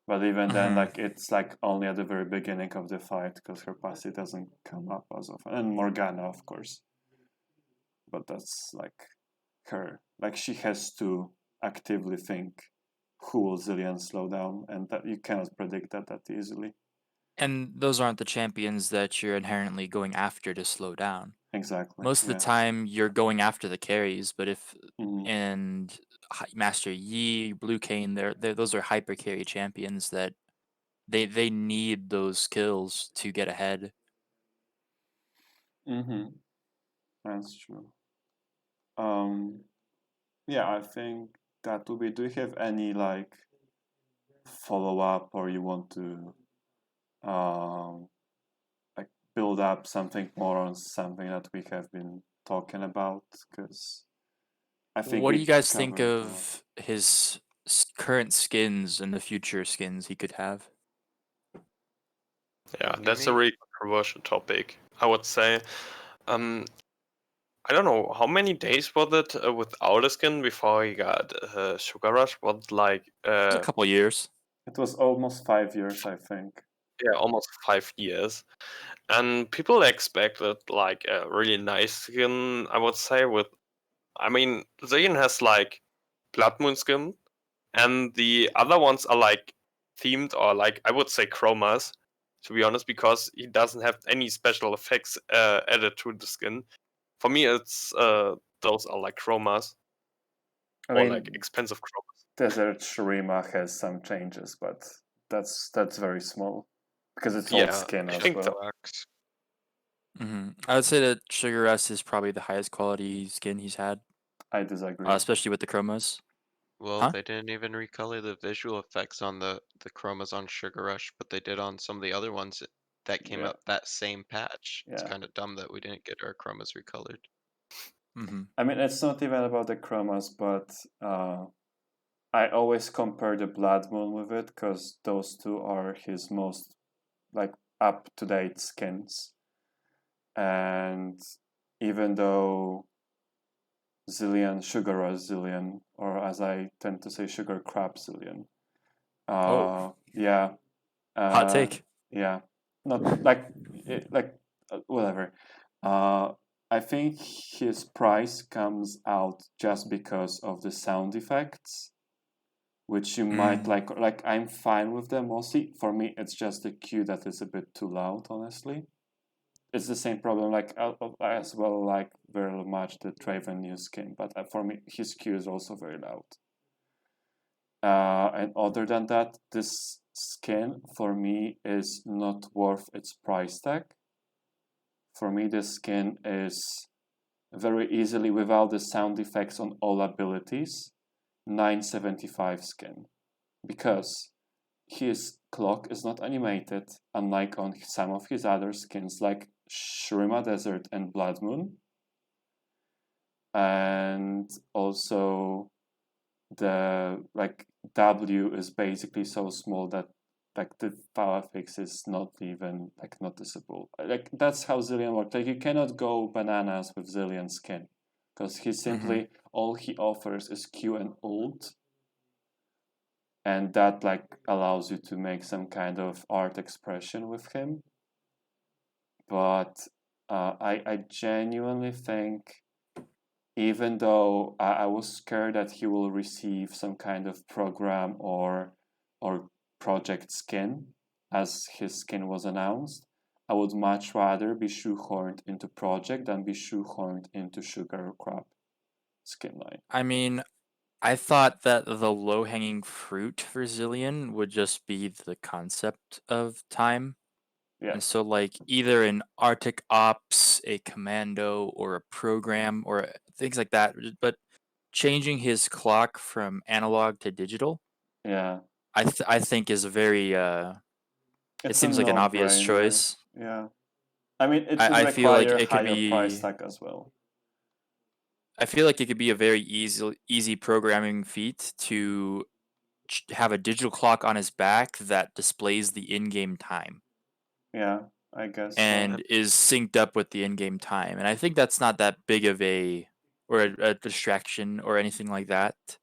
But even then, like, it's like only at the very beginning of the fight because her passive doesn't come up as often. And Morgana, of course. But that's like her. Like, she has to actively think who will Zilean slow down, and that you cannot predict that easily. And those aren't the champions that you're inherently going after to slow down. Exactly. Most of the yeah. time, you're going after the carries, but if Mhm. and Master Yi, Blue Cane, those are hyper carry champions that they need those kills to get ahead. That's true. Yeah, I think that would be. Do you have any like follow up, or you want to like build up something more on something that we have been talking about? Because I think What do we you guys think covered a lot. of his current skins and the future skins he could have? Yeah, Give that's a me- really controversial topic, I would say. I don't know how many days was it without a skin before he got Sugar Rush. What like It's a couple years. It was almost 5 years, I think. yeah, almost 5 years, and people expected like a really nice skin. I would say I mean, Zilean has like Blood Moon skin, and the other ones are like themed or like I would say chromas, to be honest, because he doesnn't have any special effects added to the skin. For me, it's those are like chromas I or mean, like expensive chromas. Desert Shurima has some changes, but that's very small because it's old Yeah, skin I as think well. Sucks. I would say that Sugar Rush is probably the highest quality skin he's had, I disagree. especially with the chromas. Well, Huh? they didn't even recolor the visual effects on the chromas on Sugar Rush, but they did on some of the other ones that came Yeah. out that same patch. It's Yeah. kind of dumb that we didn't get our chromas recolored. I mean, it's not even about the chromas, but I always compare the Blood Moon with it because those two are his most like up to date skins. And even though Sugar Rush Zilean, or as I tend to say, Sugar Crab Zilean. Yeah. Hot take. Yeah. Not like whatever. I think his price comes out just because of the sound effects, which you might like. Like I'm fine with them mostly. For me, it's just the Q that is a bit too loud. Honestly, it's the same problem. Like I as well like very much the Draven new skin, but for me, his Q is also very loud. And other than that, this skin for me is not worth its price tag. For me, this skin is very easily, without the sound effects on all abilities, 975 skin. Because his clock is not animated, unlike on some of his other skins like Shurima Desert and Blood Moon. And also the like W is basically so small that like the power fix is not even like noticeable. Like that's how Zilean works. Like you cannot go bananas with Zilean skin because he simply all he offers is Q and ult, and that like allows you to make some kind of art expression with him. But I genuinely think, even though I was scared that he will receive some kind of program or project skin as his skin was announced, I would much rather be shoehorned into Project than be shoehorned into Sugar Crop skin line. I mean, I thought that the low-hanging fruit for Zilean would just be the concept of time. Yeah. And so, like, either an Arctic Ops, a Commando, or a program, or things like that. But changing his clock from analog to digital, Yeah. I think is a very it It's seems a like an obvious no-brainer. choice. Yeah. I mean, it would I feel like require it could higher price be. tag as well. I feel like it could be a very easy programming feat to have a digital clock on his back that displays the in-game time Yeah, I guess so. and is synced up with the in-game time. And I think that's not that big of a distraction or anything like that.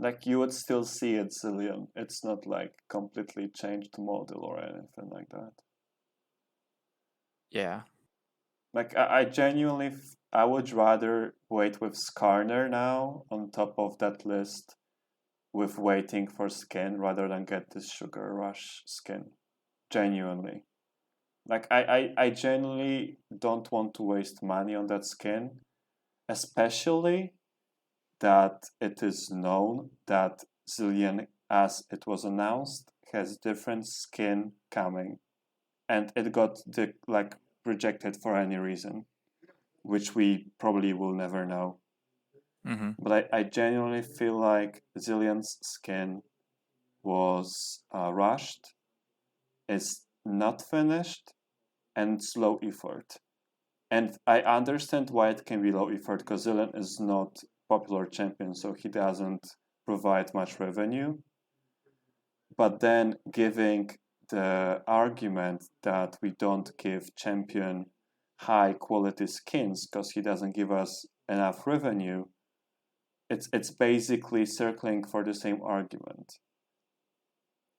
Like, you would still see it, Zilean. It's not like completely changed model or anything like that. Yeah. Like, I genuinely, I would rather wait with Skarner now on top of that list with waiting for skin rather than get this Sugar Rush skin. Genuinely. Like, I genuinely don't want to waste money on that skin, especially that it is known that Zilean, as it was announced, has different skin coming, and it got rejected for any reason, which we probably will never know. Mm-hmm. But I genuinely feel like Zilean's skin was rushed, is not finished, and it's low effort. And I understand why it can be low effort, because Zilean is not popular champion, so he doesn't provide much revenue. But then giving the argument that we don't give champion high quality skins because he doesn't give us enough revenue, it's basically circling for the same argument.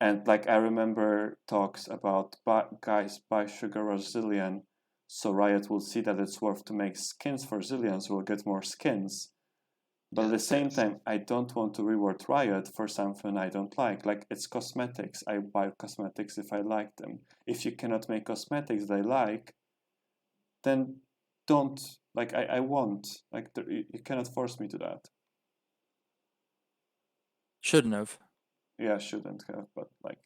And like, I remember talks about guys buy Sugar Rush Zilean, so Riot will see that it's worth to make skins for Zilean, so we'll get more skins. But at the same time, I don't want to reward Riot for something I don't like. Like, it's cosmetics. I buy cosmetics if I like them. If you cannot make cosmetics that I like, then don't. Like, I won't. Like, you cannot force me to that. Shouldn't have. Yeah, shouldn't have, but like,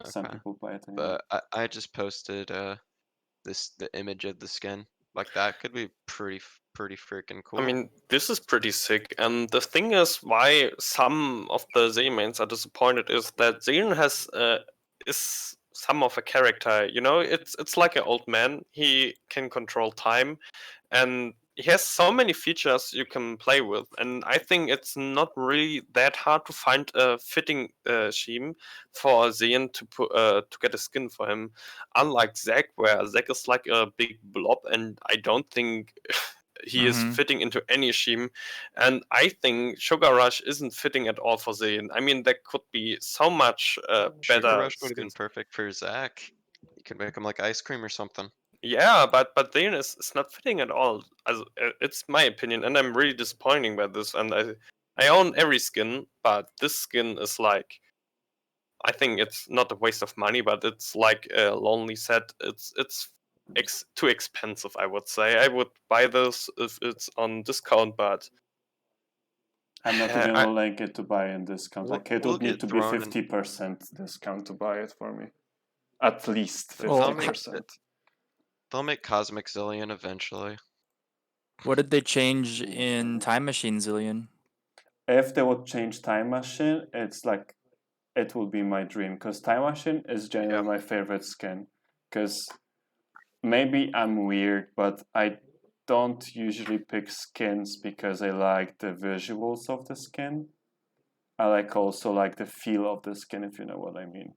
some people buy it anyway. But I just posted the image of the skin. Like, that could be pretty freaking cool. I mean, this is pretty sick. And the thing is, why some of the Z mains are disappointed is that Zilean has is some of a character. You know, it's like an old man. He can control time, and he has so many features you can play with. And I think it's not really that hard to find a fitting scheme for Zilean to get a skin for him. Unlike Zac, where Zac is like a big blob, and I don't think he is fitting into any scheme. And I think Sugar Rush isn't fitting at all for Zilean. I mean, there could be so much Sugar better Rush would have been skins. perfect for Zac. You could make him like ice cream or something. Yeah, but Zilean is not fitting at all. It's my opinion, and I'm really disappointed by this. And I own every skin, but this skin is like, I think it's not a waste of money, but it's like a lonely set. It's too expensive, I would say. I would buy this if it's on discount, but I'm not even willing to buy in discount. Like, it would need to be 50% discount to buy it for me. At least 50%. They'll make Cosmic Zilean eventually. What did they change in Time Machine Zilean? If they would change Time Machine, it's like, it would be my dream, because Time Machine is genuinely my favorite skin. Because maybe I'm weird, but I don't usually pick skins because I like the visuals of the skin. I like also like the feel of the skin, if you know what I mean.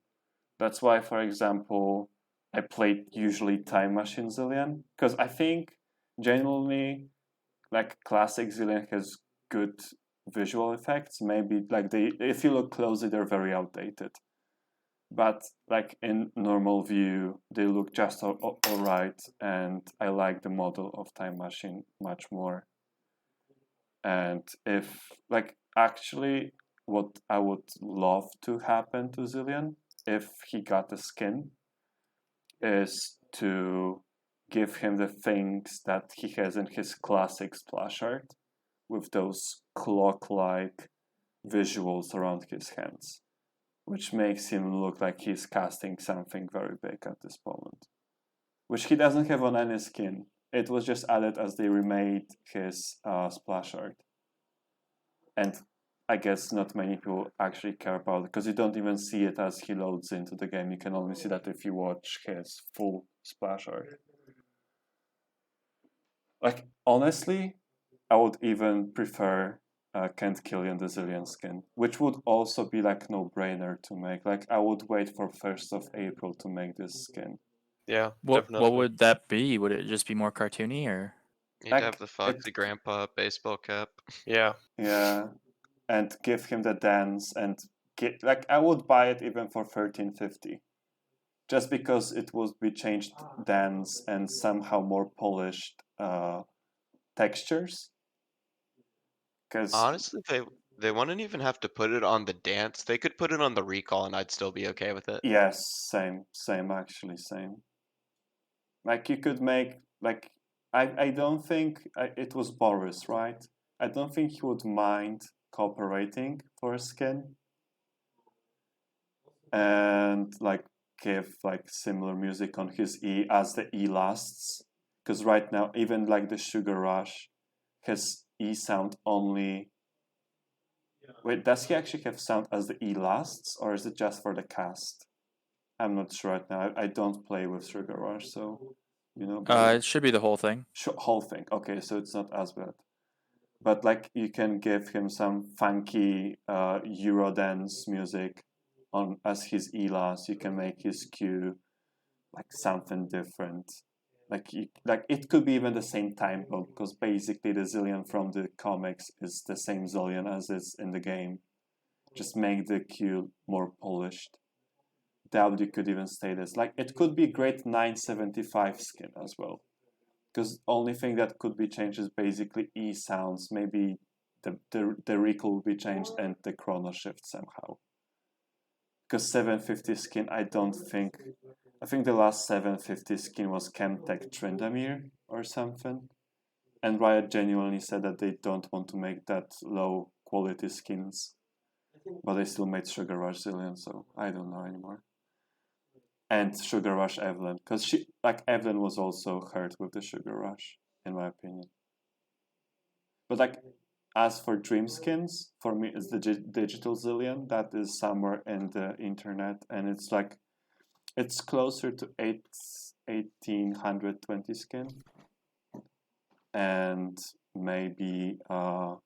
That's why, for example, I played usually Time Machine Zilean, because I think genuinely, like, classic Zilean has good visual effects. Maybe like if you look closely, they're very outdated. But like, in normal view, they look just all right, and I like the model of Time Machine much more. And if, like, actually, what I would love to happen to Zilean if he got the skin is to give him the things that he has in his classic splash art, with those clock-like visuals around his hands, which makes him look like he's casting something very big at this moment, which he doesn't have on any skin. It was just added as they remade his splash art. And I guess not many people actually care about it, because you don't even see it as he loads into the game. You can only see that if you watch his full splash art. Like, honestly, I would even prefer Can't Killian the Zilean skin, which would also be like no-brainer to make. Like, I would wait for 1st of April to make this skin. Yeah, What definitely. would that be? Would it just be more cartoony, or? You'd Like, have the Foxy Grandpa baseball cap. Yeah. Yeah, and give him the dance and like I would buy it even for 1350, just because it would be changed dance and somehow more polished textures. Because Honestly, they wouldn't even have to put it on the dance. They could put it on the recall, and I'd still be okay with it. yes, same actually, same. Like you could make like I don't think it was Boris, right? I don't think he would mind cooperating for a skin. And like give like similar music on his E as the E lasts, because right now even like the Sugar Rush, his E sound only. Wait, does he actually have sound as the E lasts, or is it just for the cast? I'm not sure right now. I don't play with Sugar Rush, so It should be the whole thing. whole thing. Okay, so it's not as bad. But like you can give him some funky Eurodance music on as his ELAS. You can make his Q like something different. Like it could be even the same time code, because basically the Zilean from the comics is the same Zilean as is in the game. Just make the Q more polished. W could even stay this. Like it could be great 975 skin as well. Because only thing that could be changed is basically E sounds. Maybe the recall will be changed and the chrono shift somehow. Because 750 skin, I think the last 750 skin was Chemtech Trindamir or something. And Riot genuinely said that they don't want to make that low quality skins. But they still made Sugar Rush Zilean, so I don't know anymore. And Sugar Rush Evelyn, because Evelyn was also hurt with the Sugar Rush, in my opinion. But like, as for dream skins, for me, it's the digital Zilean that is somewhere in the internet, and it's like, it's closer to 1820 skin, and maybe I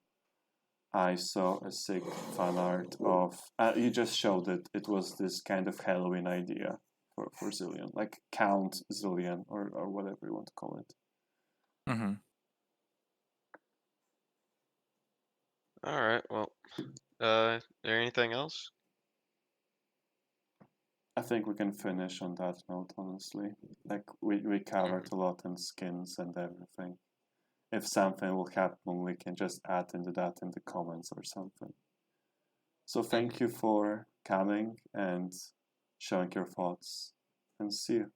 saw a sick fan art of. You just showed it. It was this kind of Halloween idea for Zilean, like Count Zilean or whatever you want to call it. Mm-hmm. All right. Well, there anything else? I think we can finish on that note, honestly. Like, we covered a lot in skins and everything. If something will happen, we can just add into that in the comments or something. So thank you for coming and showing your thoughts, and see you.